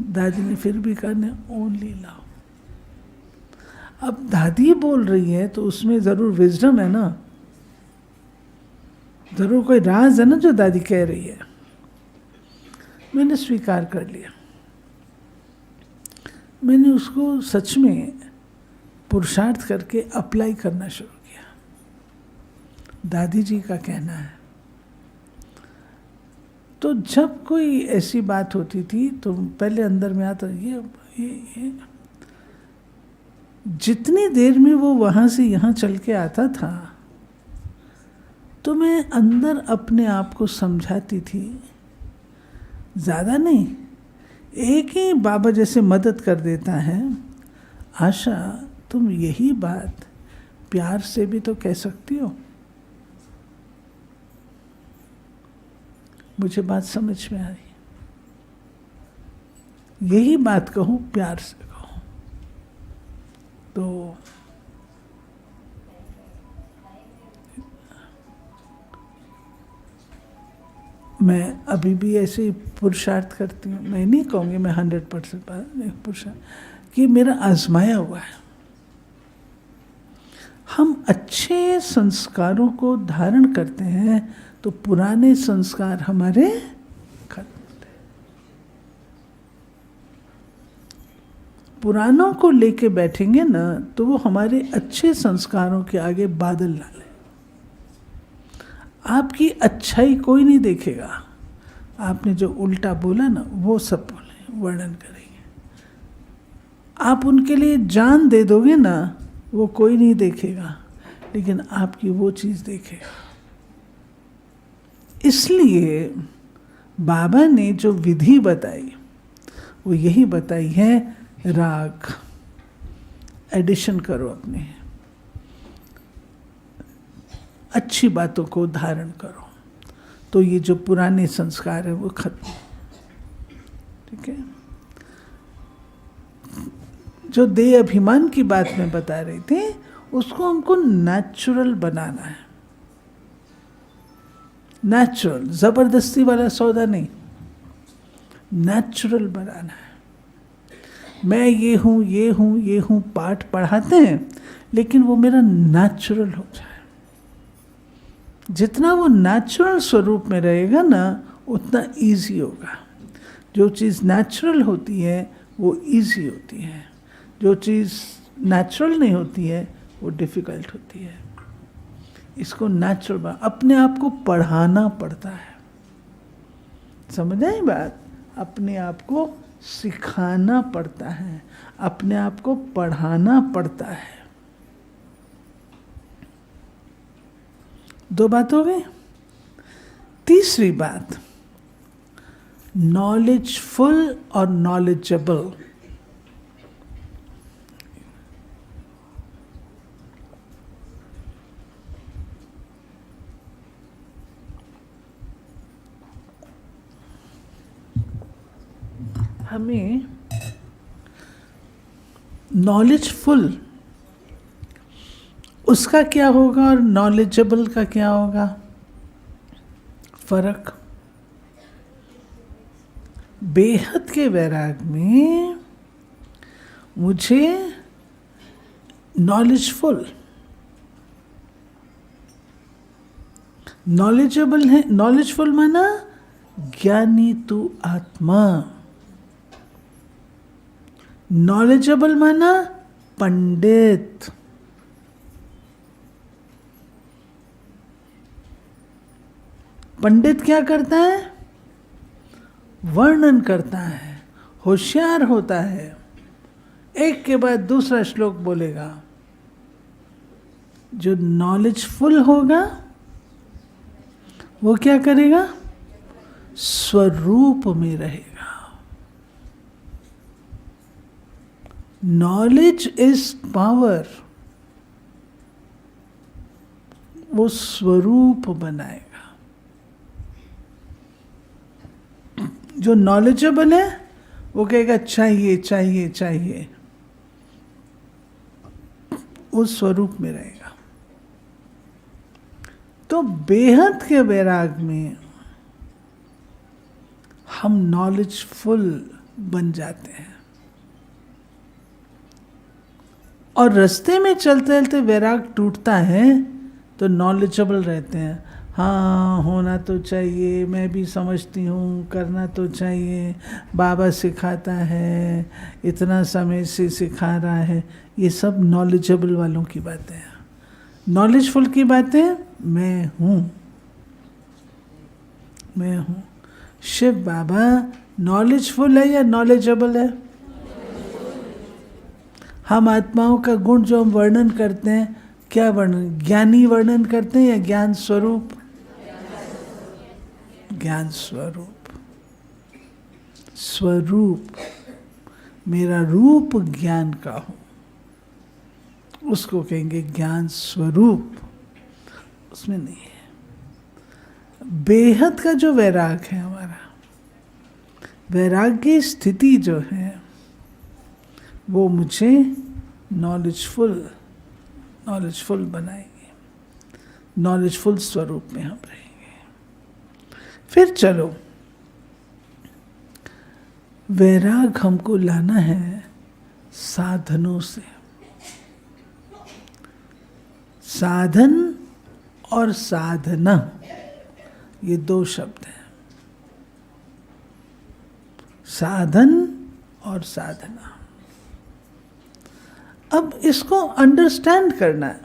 दादी ने फिर भी कहा ना ओनली लव। अब दादी बोल रही है तो उसमें ज़रूर विजडम है ना, ज़रूर कोई राज है ना जो दादी कह रही है। मैंने स्वीकार कर लिया। मैंने उसको सच में पुरुषार्थ करके अप्लाई करना शुरू किया। दादी जी का कहना है। तो जब कोई ऐसी बात होती थी तो पहले अंदर में आता ये जितनी देर में वो वहाँ से यहाँ चल के आता था, तो मैं अंदर अपने आप को समझाती थी, ज़्यादा नहीं, एक ही बाबा जैसे मदद कर देता है। आशा तुम यही बात प्यार से भी तो कह सकती हो। मुझे बात समझ में आ रही। यही बात कहूँ प्यार से कहूँ तो मैं अभी भी ऐसे ही पुरुषार्थ करती हूँ। मैं नहीं कहूँगी मैं 100% पुरुषार्थ कि मेरा आजमाया हुआ है। हम अच्छे संस्कारों को धारण करते हैं तो पुराने संस्कार हमारे खत्म होते हैं। पुरानों को लेके बैठेंगे ना तो वो हमारे अच्छे संस्कारों के आगे बादल डाले। आपकी अच्छाई कोई नहीं देखेगा। आपने जो उल्टा बोला ना वो सब बोले, वर्णन करेंगे। आप उनके लिए जान दे दोगे ना, वो कोई नहीं देखेगा, लेकिन आपकी वो चीज़ देखेगा। इसलिए बाबा ने जो विधि बताई वो यही बताई है, राग एडिशन करो, अपने अच्छी बातों को धारण करो, तो ये जो पुराने संस्कार है वो खत्म। ठीक है। जो देह अभिमान की बात में बता रही थी, उसको हमको नेचुरल बनाना है। नेचुरल, जबरदस्ती वाला सौदा नहीं, नेचुरल बनाना है। मैं ये हूँ, ये हूँ, ये हूँ पाठ पढ़ाते हैं, लेकिन वो मेरा नेचुरल हो जाए। जितना वो नेचुरल स्वरूप में रहेगा ना, उतना इजी होगा। जो चीज़ नेचुरल होती है वो इजी होती है, जो चीज़ नेचुरल नहीं होती है वो डिफ़िकल्ट होती है। इसको नेचुरल अपने आप को पढ़ाना पड़ता है। समझ आई बात? अपने आप को सिखाना पड़ता है, अपने आप को पढ़ाना पड़ता है। 2 बात हो गई। तीसरी बात, नॉलेजफुल और नॉलेजेबल। हमें नॉलेजफुल उसका क्या होगा और नॉलेजेबल का क्या होगा, फर्क। बेहद के वैराग में मुझे नॉलेजफुल, नॉलेजेबल है, नॉलेजफुल माना ज्ञानी तू आत्मा, नॉलेजेबल माना पंडित। पंडित क्या करता है, वर्णन करता है, होशियार होता है, एक के बाद दूसरा श्लोक बोलेगा। जो नॉलेजफुल होगा वो क्या करेगा, स्वरूप में रहेगा। नॉलेज इज पावर, वो स्वरूप बनाएगा। जो नॉलेजेबल है वो कहेगा चाहिए चाहिए चाहिए, उस स्वरूप में रहेगा। तो बेहद के वैराग में हम नॉलेजफुल बन जाते हैं, और रास्ते में चलते चलते वैराग टूटता है तो नॉलेजेबल रहते हैं। हाँ, होना तो चाहिए, मैं भी समझती हूँ, करना तो चाहिए, बाबा सिखाता है, इतना समय से सिखा रहा है। ये सब नॉलेजेबल वालों की बातें हैं। नॉलेजफुल की बातें मैं हूँ, मैं हूँ। शिव बाबा नॉलेजफुल है या नॉलेजेबल है? हम आत्माओं का गुण जो हम वर्णन करते हैं, क्या वर्णन, ज्ञानी वर्णन करते हैं या ज्ञान स्वरूप? ज्ञान स्वरूप। स्वरूप, मेरा रूप ज्ञान का हो, उसको कहेंगे ज्ञान स्वरूप। उसमें नहीं है। बेहद का जो वैराग है हमारा, वैराग्य स्थिति जो है, वो मुझे नॉलेजफुल बनाएगी। नॉलेजफुल स्वरूप में हम रहेंगे। फिर चलो, वैराग हमको लाना है साधनों से। साधन और साधना, ये 2 शब्द हैं। साधन और साधना। अब इसको अंडरस्टैंड करना है।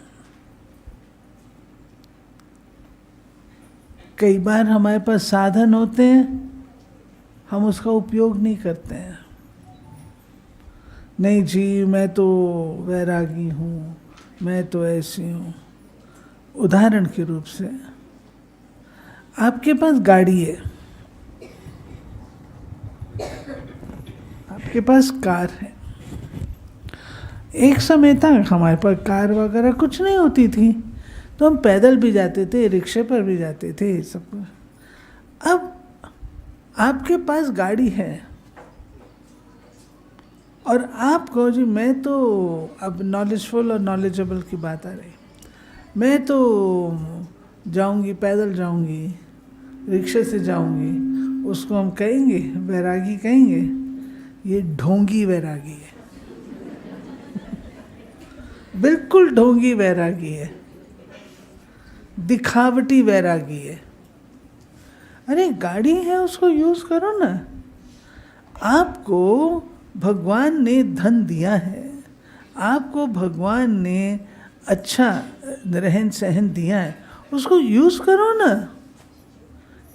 कई बार हमारे पास साधन होते हैं, हम उसका उपयोग नहीं करते हैं। नहीं जी, मैं तो वैरागी हूँ, मैं तो ऐसी हूँ। उदाहरण के रूप से, आपके पास गाड़ी है, आपके पास कार है। एक समय तक हमारे पास कार वगैरह कुछ नहीं होती थी, तो हम पैदल भी जाते थे, रिक्शे पर भी जाते थे, सब कुछ। अब आपके पास गाड़ी है और आप कहो जी मैं तो, अब नॉलेजफुल और नॉलेजेबल की बात आ रही, मैं तो जाऊंगी, पैदल जाऊंगी, रिक्शे से जाऊंगी, उसको हम कहेंगे वैरागी, कहेंगे ये ढोंगी वैरागी है। बिल्कुल ढोंगी वैरागी है, दिखावटी वैरागी है। अरे गाड़ी है, उसको यूज करो ना। आपको भगवान ने धन दिया है, आपको भगवान ने अच्छा रहन सहन दिया है, उसको यूज करो ना।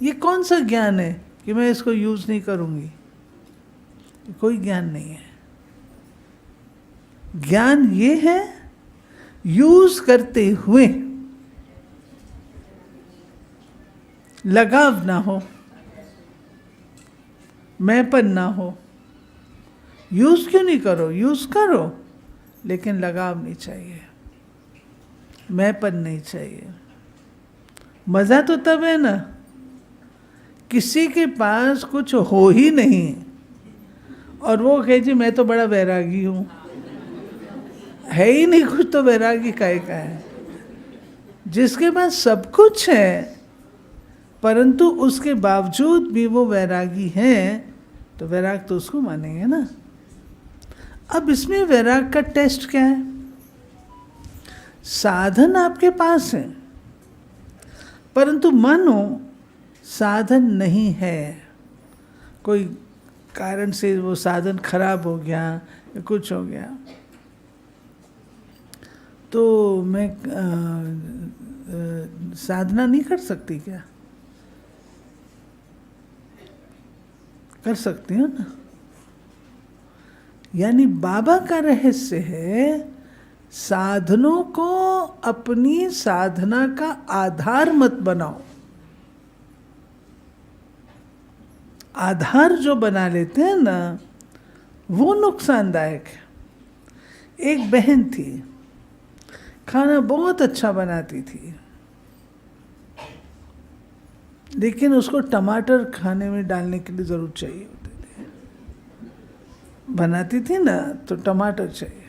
ये कौन सा ज्ञान है कि मैं इसको यूज नहीं करूंगी? कोई ज्ञान नहीं है। ज्ञान ये है यूज करते हुए लगाव ना हो, मैंपन ना हो। यूज क्यों नहीं करो, यूज करो, लेकिन लगाव नहीं चाहिए, मैंपन नहीं चाहिए। मजा तो तब है ना, किसी के पास कुछ हो ही नहीं और वो कहे जी मैं तो बड़ा वैरागी हूं, है ही नहीं कुछ, तो वैरागी काहे का है। जिसके पास सब कुछ है परंतु उसके बावजूद भी वो वैरागी है, तो वैराग तो उसको मानेंगे ना। अब इसमें वैराग का टेस्ट क्या है? साधन आपके पास है परंतु मानो साधन नहीं है, कोई कारण से वो साधन खराब हो गया या कुछ हो गया, तो मैं साधना नहीं कर सकती क्या? कर सकती हूँ ना। यानी बाबा का रहस्य है साधनों को अपनी साधना का आधार मत बनाओ। आधार जो बना लेते हैं ना वो नुकसानदायक है। एक बहन थी, खाना बहुत अच्छा बनाती थी, लेकिन उसको टमाटर खाने में डालने के लिए ज़रूर चाहिए होते थे। बनाती थी ना तो टमाटर चाहिए,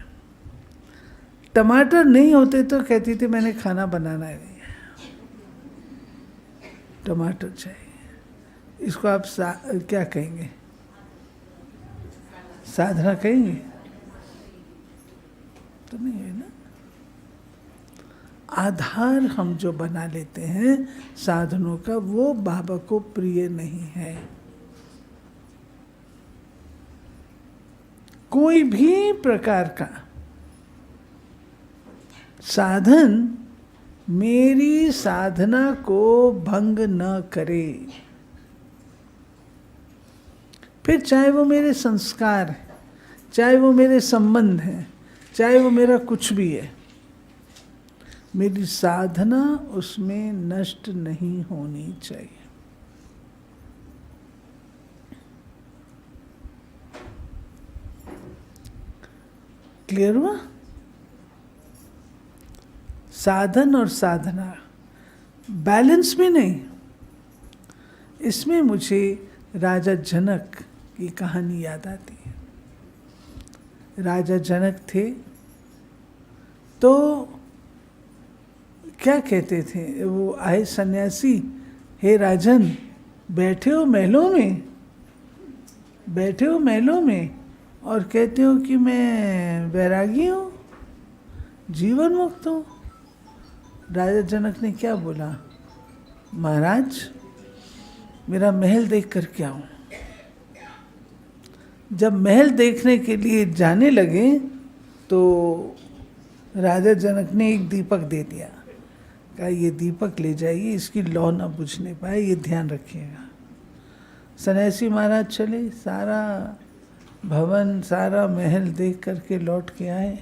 टमाटर नहीं होते तो कहती थी मैंने खाना बनाना ही नहीं है, टमाटर चाहिए। इसको आप क्या कहेंगे? साधना कहेंगे? तो नहीं है ना। आधार हम जो बना लेते हैं साधनों का, वो बाबा को प्रिय नहीं है। कोई भी प्रकार का साधन मेरी साधना को भंग न करे। फिर चाहे वो मेरे संस्कार है, चाहे वो मेरे संबंध हैं, चाहे वो मेरा कुछ भी है, मेरी साधना उसमें नष्ट नहीं होनी चाहिए। क्लियर हुआ? साधन और साधना बैलेंस में नहीं। इसमें मुझे राजा जनक की कहानी याद आती है। राजा जनक थे तो क्या कहते थे, वो आए सन्यासी, हे राजन बैठे हो महलों में, बैठे हो महलों में और कहते हो कि मैं वैरागी हूँ, जीवन मुक्त हूँ। राजा जनक ने क्या बोला, महाराज मेरा महल देख कर क्या हूँ। जब महल देखने के लिए जाने लगे तो राजा जनक ने एक दीपक दे दिया, कहा ये दीपक ले जाइए, इसकी लौ न बुझने पाए, ये ध्यान रखिएगा। सन्यासी महाराज चले, सारा भवन सारा महल देख करके लौट के आए।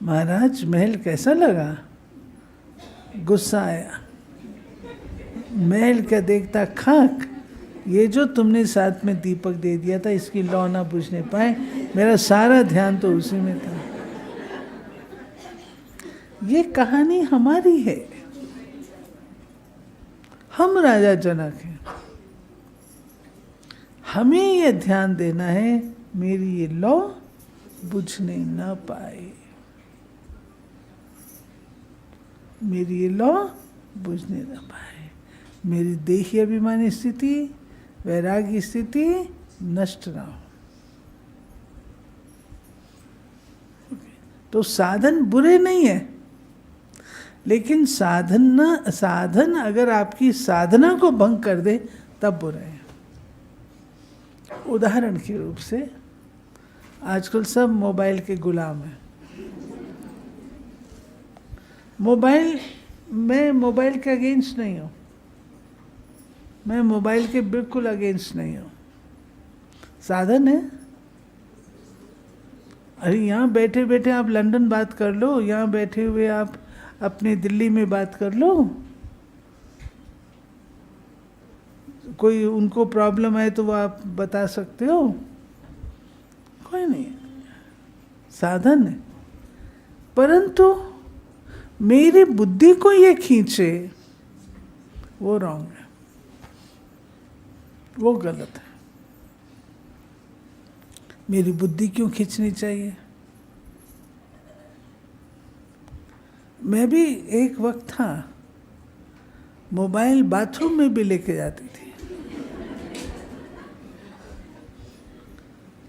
महाराज महल कैसा लगा? गुस्सा आया। महल क्या देखता, खाक, ये जो तुमने साथ में दीपक दे दिया था इसकी लौ ना बुझने पाए, मेरा सारा ध्यान तो उसी में था। ये कहानी हमारी है, हम राजा जनक हैं। हमें ये ध्यान देना है मेरी ये लौ बुझने न पाए, मेरी ये लौ बुझने न पाए, मेरी देही अभिमानी स्थिति, वैरागी स्थिति नष्ट ना हो। तो साधन बुरे नहीं है, लेकिन साधन अगर आपकी साधना को भंग कर दे तब बुरा है। उदाहरण के रूप से आजकल सब मोबाइल के गुलाम हैं। मैं मोबाइल के अगेंस्ट नहीं हूँ, मैं मोबाइल के बिल्कुल अगेंस्ट नहीं हूँ। साधन है। अरे यहाँ बैठे बैठे आप लंदन बात कर लो, यहाँ बैठे हुए आप अपने दिल्ली में बात कर लो, कोई उनको प्रॉब्लम है तो वो आप बता सकते हो? कोई नहीं, साधन है। परंतु मेरी बुद्धि को ये खींचे, वो रॉन्ग है, वो गलत है। मेरी बुद्धि क्यों खींचनी चाहिए? मैं भी एक वक्त था, मोबाइल बाथरूम में भी लेके जाती थी,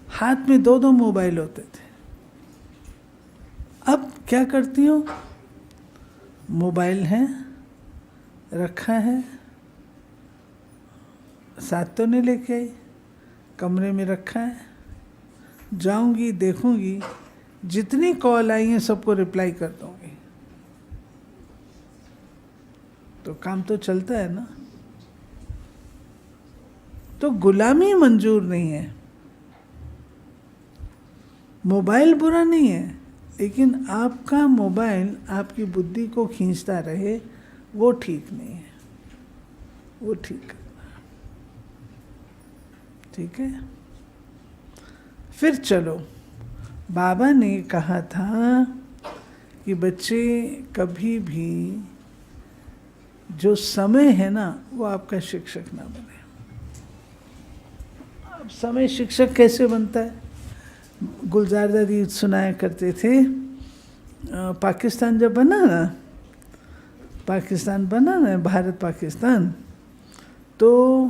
हाथ में 2-2 मोबाइल होते थे। अब क्या करती हूँ, मोबाइल है, रखा है, साथ तो नहीं लेके आई, कमरे में रखा है, जाऊंगी देखूंगी, जितनी कॉल आई हैं सबको रिप्लाई कर दूंगी, तो काम तो चलता है ना। तो गुलामी मंजूर नहीं है। मोबाइल बुरा नहीं है, लेकिन आपका मोबाइल आपकी बुद्धि को खींचता रहे, वो ठीक नहीं है, वो ठीक करना। ठीक है। फिर चलो, बाबा ने कहा था कि बच्चे कभी भी जो समय है ना, वो आपका शिक्षक ना बने। अब समय शिक्षक कैसे बनता है? गुलजार दादी सुनाया करते थे, पाकिस्तान जब बना ना, भारत पाकिस्तान, तो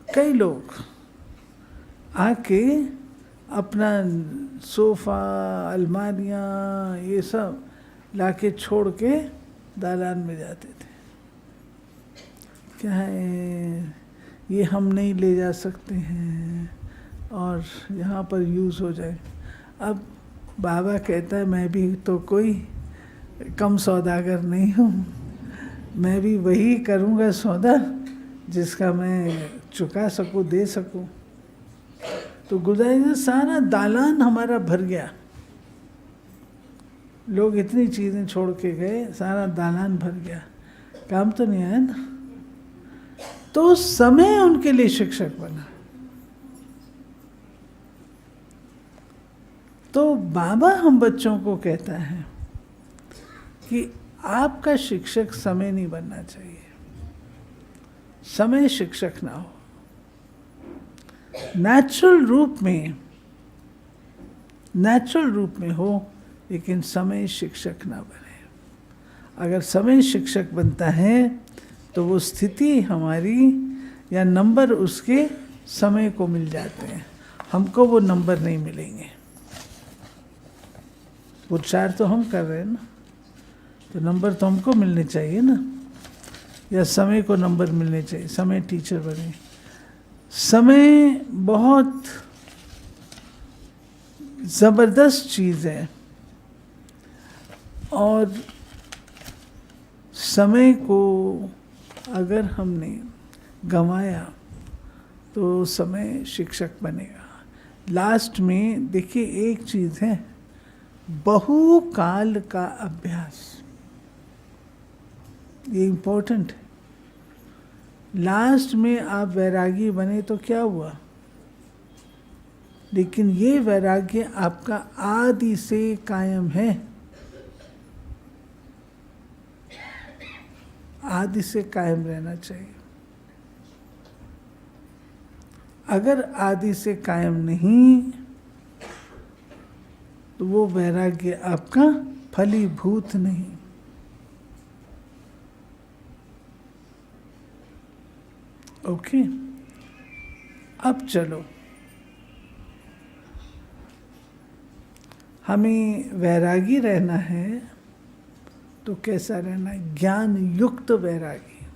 कई लोग आके अपना सोफ़ा, अलमारियाँ, ये सब लाके छोड़ के दालान में जाते थे। क्या है, ये हम नहीं ले जा सकते हैं और यहाँ पर यूज़ हो जाए। अब बाबा कहता है, मैं भी तो कोई कम सौदागर नहीं हूँ, मैं भी वही करूँगा सौदा जिसका मैं चुका सकूँ, दे सकूँ। तो गुलजार सारा दालान हमारा भर गया, लोग इतनी चीज़ें छोड़ के गए, सारा दालान भर गया, काम तो नहीं आया ना। तो समय उनके लिए शिक्षक बना। तो बाबा हम बच्चों को कहता है कि आपका शिक्षक समय नहीं बनना चाहिए, समय शिक्षक ना हो, नेचुरल रूप में हो, लेकिन समय शिक्षक ना बने। अगर समय शिक्षक बनता है तो वो स्थिति हमारी या नंबर उसके समय को मिल जाते हैं, हमको वो नंबर नहीं मिलेंगे। पुरुषार तो हम कर रहे हैं ना, तो नंबर तो हमको मिलने चाहिए ना, या समय को नंबर मिलने चाहिए, समय टीचर बने। समय बहुत ज़बरदस्त चीज़ है, और समय को अगर हमने गंवाया तो समय शिक्षक बनेगा। लास्ट में देखिए एक चीज़ है, बहुकाल का अभ्यास, ये इम्पोर्टेंट है। लास्ट में आप वैरागी बने तो क्या हुआ, लेकिन ये वैराग्य आपका आदि से कायम है, आदि से कायम रहना चाहिए। अगर आदि से कायम नहीं तो वो वैराग्य आपका फलीभूत नहीं। ओके, अब चलो, हमें वैरागी रहना है तो कैसा रहना है? ज्ञान युक्त वैरागी,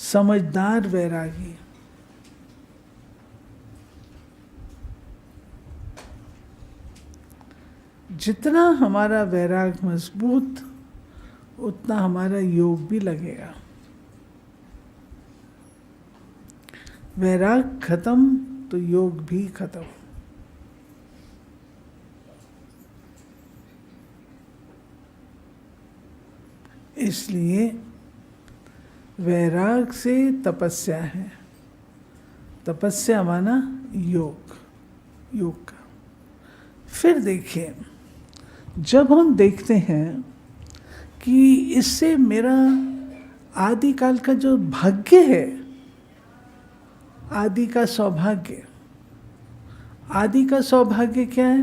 समझदार वैरागी। जितना हमारा वैराग मजबूत, उतना हमारा योग भी लगेगा। वैराग खत्म तो योग भी खत्म। इसलिए वैराग से तपस्या है। तपस्या माना योग, योग का। फिर देखिए, जब हम देखते हैं कि इससे मेरा आदिकाल का जो भाग्य है, आदि का सौभाग्य, आदि का सौभाग्य क्या है?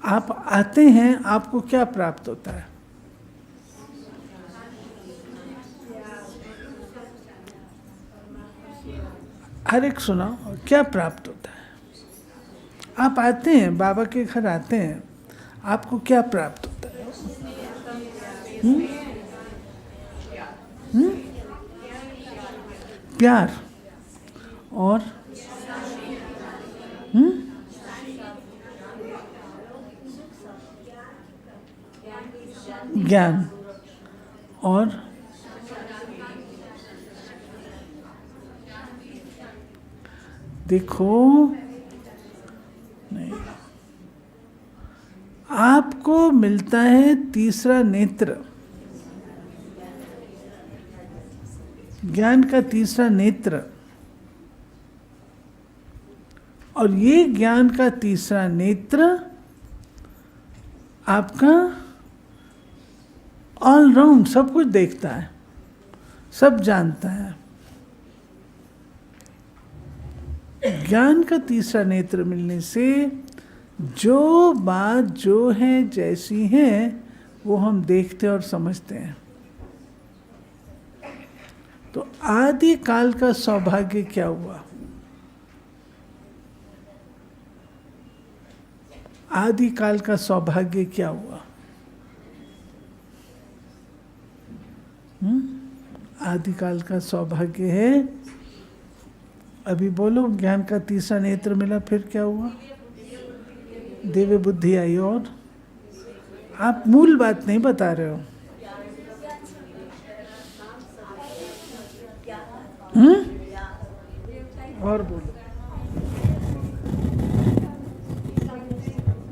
आप आते हैं, आपको क्या प्राप्त होता है? हर एक सुनाओ, क्या प्राप्त होता है? आप आते हैं, बाबा के घर आते हैं, आपको क्या प्राप्त होता है? प्यार और ज्ञान और देखो, नहीं, आपको मिलता है तीसरा नेत्र, ज्ञान का तीसरा नेत्र। और ये ज्ञान का तीसरा नेत्र आपका ऑल राउंड सब कुछ देखता है, सब जानता है। ज्ञान का तीसरा नेत्र मिलने से जो बात जो है जैसी है वो हम देखते और समझते हैं। तो आदि काल का सौभाग्य क्या हुआ? आदि काल का सौभाग्य क्या हुआ? आदि काल का सौभाग्य है, अभी बोलो, ज्ञान का तीसरा नेत्र मिला, फिर क्या हुआ? दिव्य बुद्धि आई। और आप मूल बात नहीं बता रहे हो। और बोलो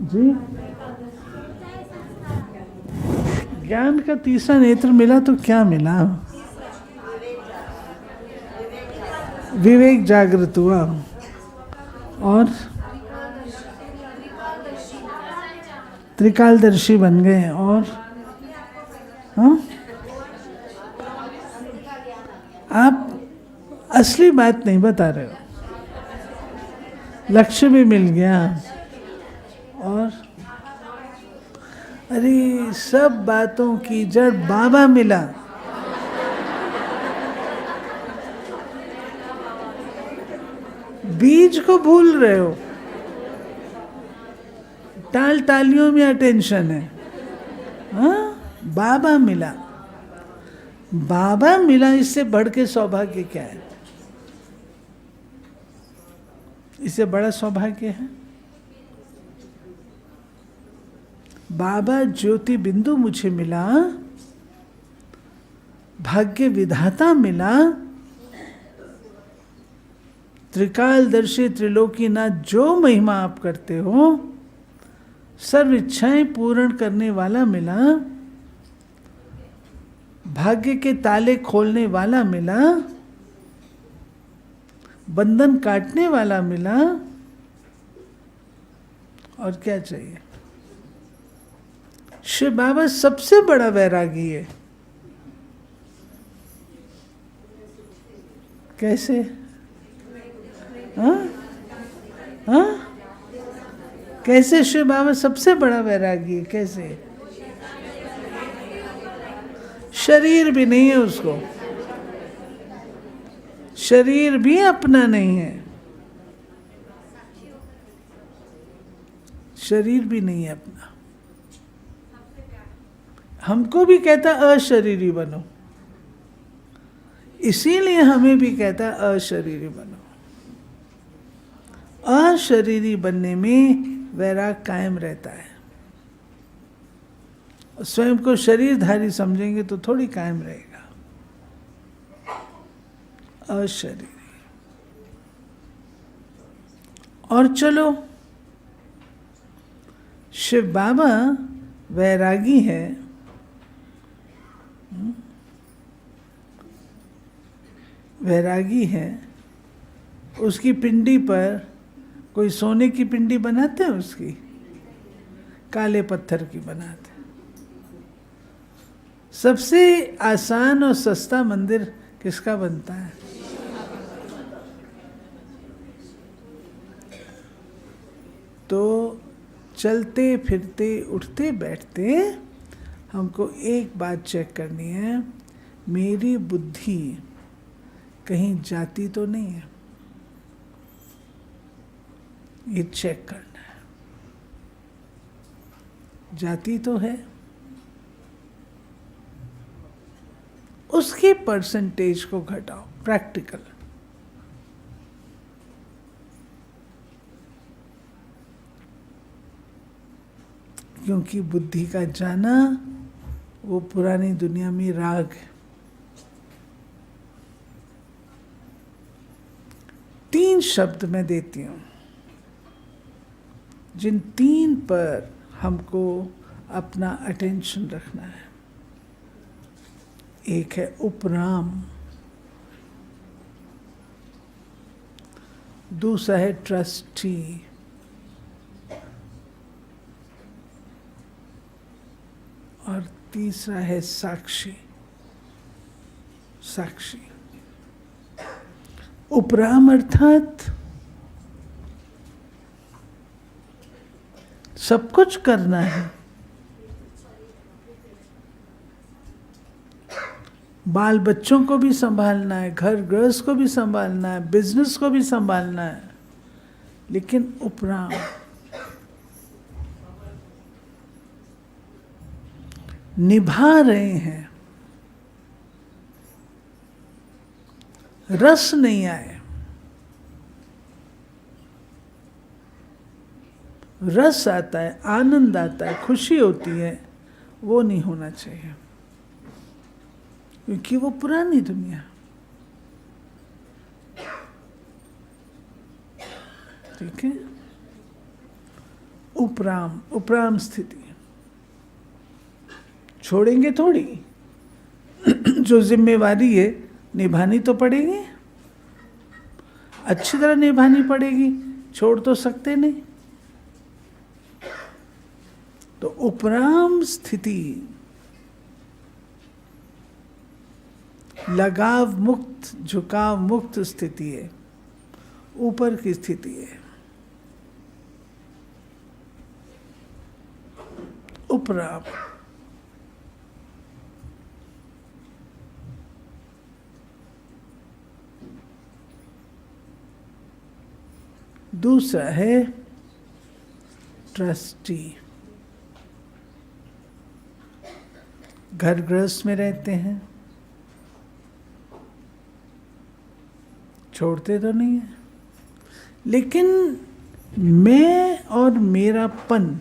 जी। ज्ञान का तीसरा नेत्र मिला तो क्या मिला? विवेक जागृत हुआ और त्रिकालदर्शी बन गए। और हाँ, आप असली बात नहीं बता रहे हो। लक्ष्य भी मिल गया और अरे सब बातों की जड़ बाबा मिला। बीज को भूल रहे हो, टाल टालियों में अटेंशन है। हाँ, बाबा मिला, बाबा मिला, इससे बढ़ के सौभाग्य क्या है? इससे बड़ा सौभाग्य है बाबा ज्योति बिंदु मुझे मिला, भाग्य विधाता मिला, त्रिकालदर्शी त्रिलोकीनाथ जो महिमा आप करते हो, सर्व इच्छाएं पूर्ण करने वाला मिला, भाग्य के ताले खोलने वाला मिला, बंधन काटने वाला मिला। और क्या चाहिए? शिव बाबा सबसे बड़ा वैरागी है। कैसे? हाँ हाँ, कैसे शिव बाबा सबसे बड़ा वैरागी है? कैसे? शरीर भी नहीं है उसको, शरीर भी अपना नहीं है, शरीर भी नहीं है अपना। हमको भी कहता अशरीरी बनो, इसीलिए हमें भी कहता अशरीरी बनो। अशरीरी बनने में वैराग कायम रहता है। स्वयं को शरीरधारी समझेंगे तो थोड़ी कायम रहेगा। अशरीरी। और चलो, शिव बाबा वैरागी है, वैरागी है, उसकी पिंडी पर कोई सोने की पिंडी बनाते हैं, उसकी काले पत्थर की बनाते हैं। सबसे आसान और सस्ता मंदिर किसका बनता है? तो चलते फिरते उठते बैठते हमको एक बात चेक करनी है, मेरी बुद्धि कहीं जाती तो नहीं है, ये चेक करना है। जाती तो है, उसके परसेंटेज को घटाओ, प्रैक्टिकल। क्योंकि बुद्धि का जाना वो पुरानी दुनिया में राग है। 3 शब्द मैं देती हूं, जिन 3 पर हमको अपना अटेंशन रखना है। एक है उपराम, दूसरा है ट्रस्टी, और तीसरा है साक्षी। साक्षी उपराम अर्थात सब कुछ करना है, बाल बच्चों को भी संभालना है, घर गृहस्थ को भी संभालना है, बिजनेस को भी संभालना है, लेकिन उपराम निभा रहे हैं। रस नहीं आए, रस आता है, आनंद आता है, खुशी होती है, वो नहीं होना चाहिए, क्योंकि वो पुरानी दुनिया। ठीक है, उपराम, उपराम स्थिति छोड़ेंगे थोड़ी। जो जिम्मेवारी है निभानी तो पड़ेगी, अच्छी तरह निभानी पड़ेगी, छोड़ तो सकते नहीं। तो उपराम स्थिति लगाव मुक्त, झुकाव मुक्त स्थिति है, ऊपर की स्थिति है। उपराम दूसरा है ट्रस्टी। घर गृहस्थ में रहते हैं, छोड़ते तो नहीं है, लेकिन मैं और मेरापन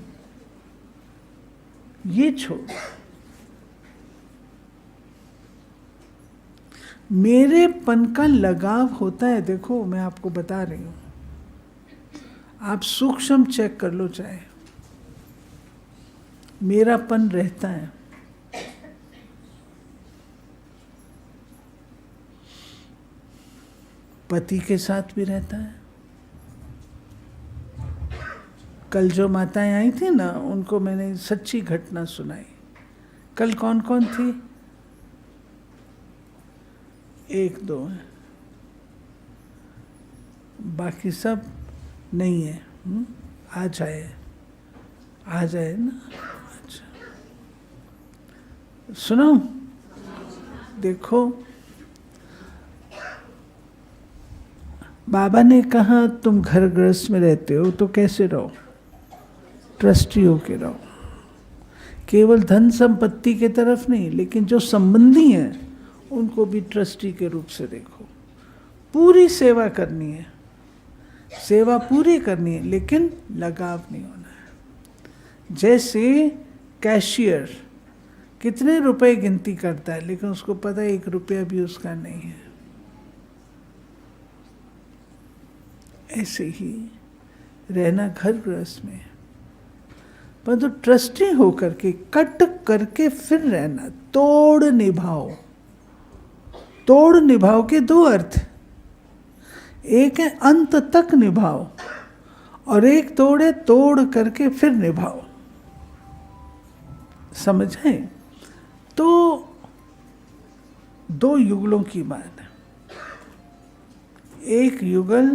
ये छोड़, मेरेपन का लगाव होता है। देखो मैं आपको बता रही हूं, आप सूक्ष्म चेक कर लो, चाहे मेरापन रहता है। पति के साथ भी रहता है। कल जो माताएं आई थी ना, उनको मैंने सच्ची घटना सुनाई। कल कौन कौन थी? 1-2 है, बाकी सब नहीं है। आ जाए ना। अच्छा सुनो, देखो बाबा ने कहा तुम घर गृहस्थ में रहते हो तो कैसे रहो? ट्रस्टी होके रहो। केवल धन संपत्ति के तरफ नहीं, लेकिन जो संबंधी हैं उनको भी ट्रस्टी के रूप से देखो। पूरी सेवा करनी है, सेवा पूरी करनी है, लेकिन लगाव नहीं होना है। जैसे कैशियर कितने रुपए गिनती करता है, लेकिन उसको पता है 1 रुपया भी उसका नहीं है। ऐसे ही रहना घर गृहस्थ में, परंतु ट्रस्टी होकर के कट करके फिर रहना। तोड़ निभाओ, तोड़ निभाव के दो अर्थ, एक है अंत तक निभाओ और एक तोड़ है तोड़ करके फिर निभाओ। समझे? तो दो युगलों की बात है। एक युगल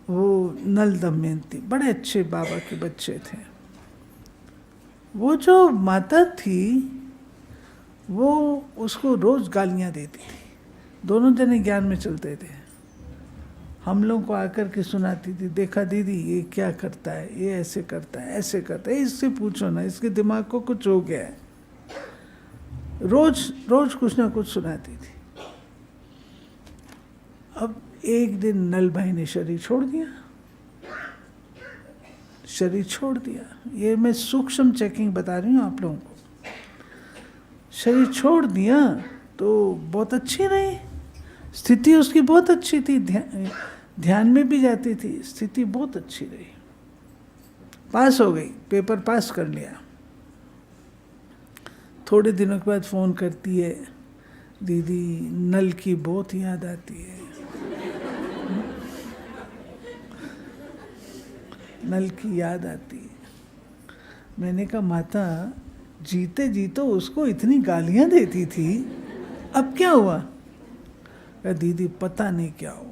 वो नल दमयंती, बड़े अच्छे बाबा के बच्चे थे। वो जो माता थी वो उसको रोज गालियां देती थी। दोनों जने ज्ञान में चलते थे। हम लोग को आकर के सुनाती थी, देखा दीदी ये क्या करता है, ये ऐसे करता है, ऐसे करता है, इससे पूछो ना, इसके दिमाग को कुछ हो गया है। रोज रोज कुछ ना कुछ सुनाती थी। अब एक दिन नल भाई ने शरीर छोड़ दिया। शरीर छोड़ दिया, ये मैं सूक्ष्म चेकिंग बता रही हूँ आप लोगों को। शरीर छोड़ दिया तो बहुत अच्छी रही, स्थिति उसकी बहुत अच्छी थी, ध्यान में भी जाती थी, स्थिति बहुत अच्छी रही, पास हो गई, पेपर पास कर लिया। थोड़े दिनों के बाद फ़ोन करती है, दीदी नल की बहुत याद आती है, नल की याद आती है। मैंने कहा माता जीते जीते उसको इतनी गालियां देती थी, अब क्या हुआ? कहा दीदी पता नहीं क्या हुआ।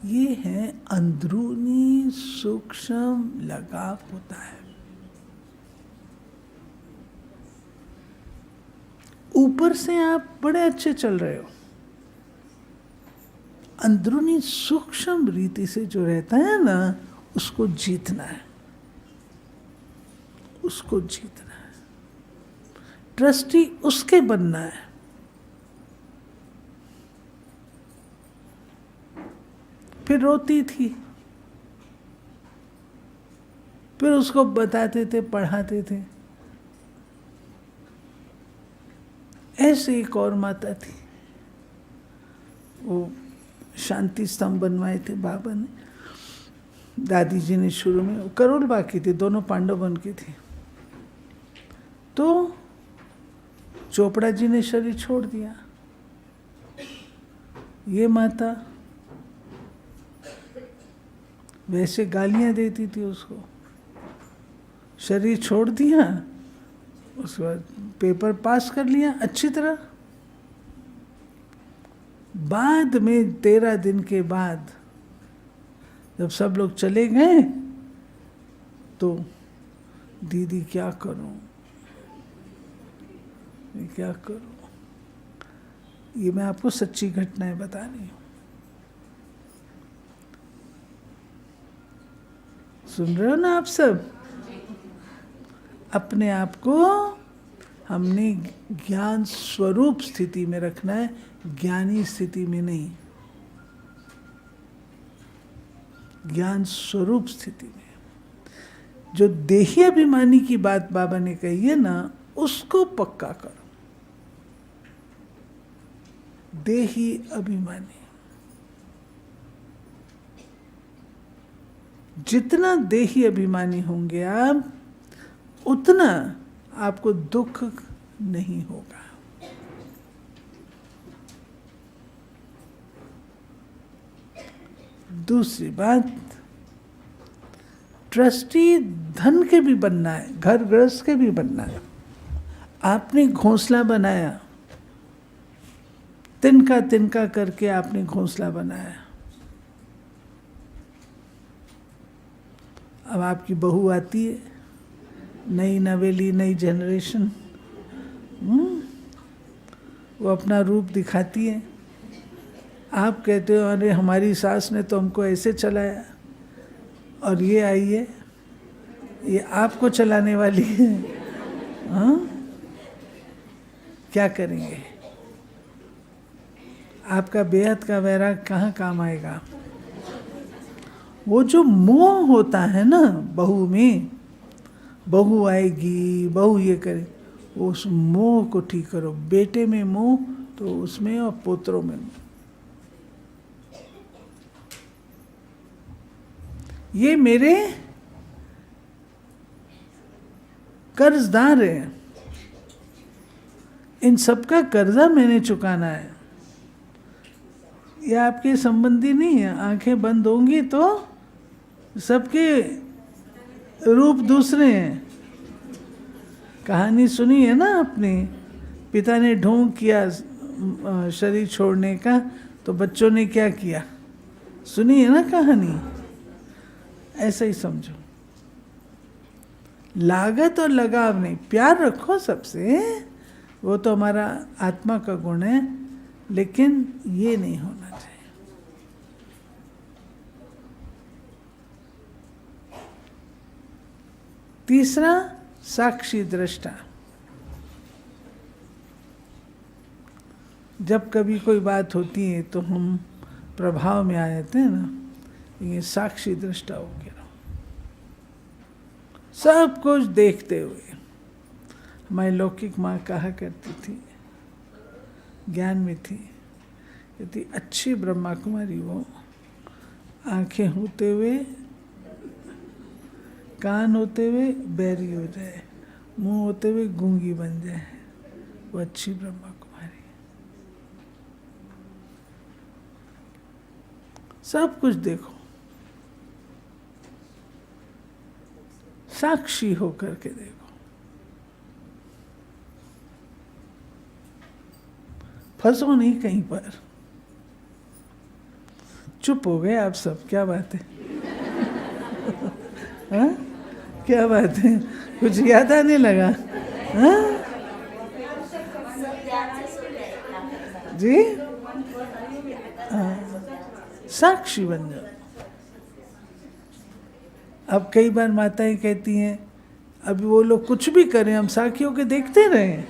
ये है अंदरूनी सूक्ष्म लगाव होता है। ऊपर से आप बड़े अच्छे चल रहे हो, अंदरूनी सूक्ष्म रीति से जो रहता है ना, उसको जीतना है, उसको जीतना है। ट्रस्टी उसके बनना है। फिर रोती थी, फिर उसको बताते थे, पढ़ाते थे। ऐसे एक और माता थी, वो शांति स्तंभ बनवाए थे बाबा ने, दादी जी ने शुरू में। करोल बाकी थी, दोनों पांडव बन की थी। तो चोपड़ा जी ने शरीर छोड़ दिया। ये माता वैसे गालियां देती थी उसको, शरीर छोड़ दिया, उसके बाद पेपर पास कर लिया अच्छी तरह। बाद में 13 दिन के बाद जब सब लोग चले गए तो दीदी क्या करूं, मैं क्या करूं? ये मैं आपको सच्ची घटनाएं बता रही हूं। सुन रहे हो ना आप सब? अपने आप को हमने ज्ञान स्वरूप स्थिति में रखना है, ज्ञानी स्थिति में नहीं, ज्ञान स्वरूप स्थिति में। जो देही अभिमानी की बात बाबा ने कही है ना, उसको पक्का करो। देही अभिमानी, जितना देही अभिमानी होंगे आप, उतना आपको दुख नहीं होगा। दूसरी बात, ट्रस्टी धन के भी बनना है, घर गृहस्थ के भी बनना है। आपने घोंसला बनाया, तिनका तिनका करके आपने घोंसला बनाया। अब आपकी बहू आती है, नई नवेली, नई जनरेशन, वो अपना रूप दिखाती है। आप कहते हो अरे हमारी सास ने तो हमको ऐसे चलाया, और ये आई है, ये आपको चलाने वाली है। हाँ, क्या करेंगे? आपका बेहद का वैराग कहाँ काम आएगा? वो जो मोह होता है ना बहू में, बहू आएगी, बहू ये करे, उस मोह को ठीक करो। बेटे में मोह तो उसमें, और पोतरों में मोह। ये मेरे कर्जदार हैं, इन सबका कर्जा मैंने चुकाना है। ये आपके संबंधी नहीं है। आंखें बंद होंगी तो सबके रूप दूसरे हैं। कहानी सुनी है ना आपने, पिता ने ढोंग किया शरीर छोड़ने का, तो बच्चों ने क्या किया, सुनी है ना कहानी। ऐसा ही समझो, लागत और लगाव नहीं, प्यार रखो सबसे, वो तो हमारा आत्मा का गुण है, लेकिन ये नहीं होना चाहिए। तीसरा, साक्षी दृष्टा। जब कभी कोई बात होती है तो हम प्रभाव में आ जाते हैं ना, ये साक्षी दृष्टा हो गया, सब कुछ देखते हुए। हमारी लौकिक माँ कहा करती थी, ज्ञान में थी, कहती अच्छी ब्रह्मा कुमारी वो, आंखें होते हुए, कान होते हुए बैरी हो जाए, मुंह होते हुए गूंगी बन जाए, वो अच्छी ब्रह्मा कुमारी। सब कुछ देखो, साक्षी होकर के देखो। फंसो नहीं कहीं पर। चुप हो गए आप सब, क्या बात है? हाँ? क्या बात है, कुछ याद आने लगा? हाँ? जी हाँ, साक्षी बन जाओ। अब कई बार माताएं कहती हैं, अभी वो लोग कुछ भी करें हम साक्षी होके देखते रहें।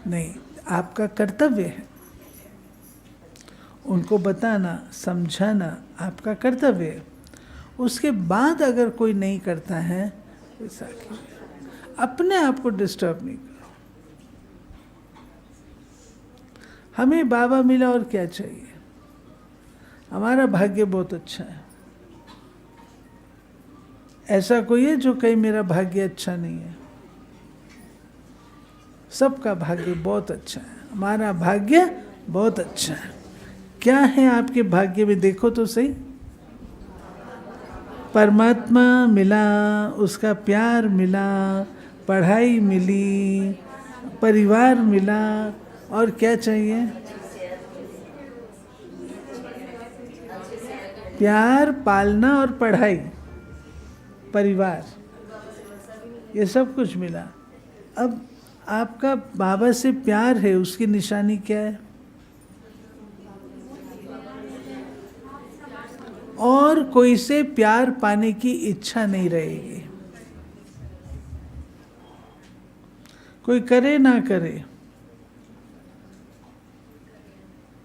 नहीं, आपका कर्तव्य है उनको बताना, समझाना, आपका कर्तव्य है। उसके बाद अगर कोई नहीं करता है तो साक्षी, अपने आप को डिस्टर्ब नहीं करो। हमें बाबा मिला और क्या चाहिए, हमारा भाग्य बहुत अच्छा है। ऐसा कोई है जो कहे मेरा भाग्य अच्छा नहीं है? सबका भाग्य बहुत अच्छा है, हमारा भाग्य बहुत अच्छा है। क्या है आपके भाग्य में, देखो तो सही। परमात्मा मिला, उसका प्यार मिला, पढ़ाई मिली, परिवार मिला, और क्या चाहिए? प्यार, पालना और पढ़ाई, परिवार, ये सब कुछ मिला। अब आपका बाबा से प्यार है, उसकी निशानी क्या है? और कोई से प्यार पाने की इच्छा नहीं रहेगी, कोई करे ना करे,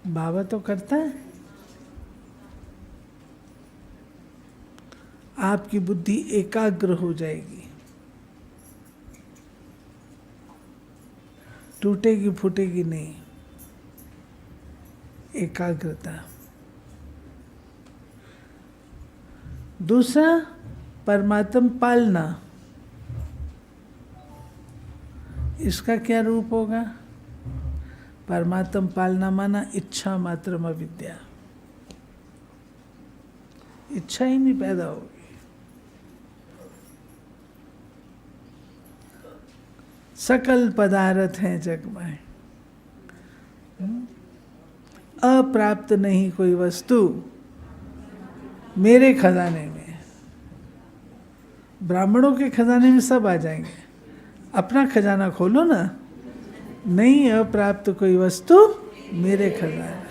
बाबा तो करता है। आपकी बुद्धि एकाग्र हो जाएगी, टूटेगी फूटेगी नहीं, एकाग्रता। दूसरा, परमात्मा पालना। इसका क्या रूप होगा? परमात्मा पालना माना इच्छा मात्रम अविद्या, इच्छा ही नहीं पैदा होगी। सकल पदार्थ हैं जग में, अप्राप्त नहीं कोई वस्तु मेरे खजाने में। ब्राह्मणों के खजाने में सब आ जाएंगे, अपना खजाना खोलो ना। नहीं, अप्राप्त कोई वस्तु मेरे खजाने।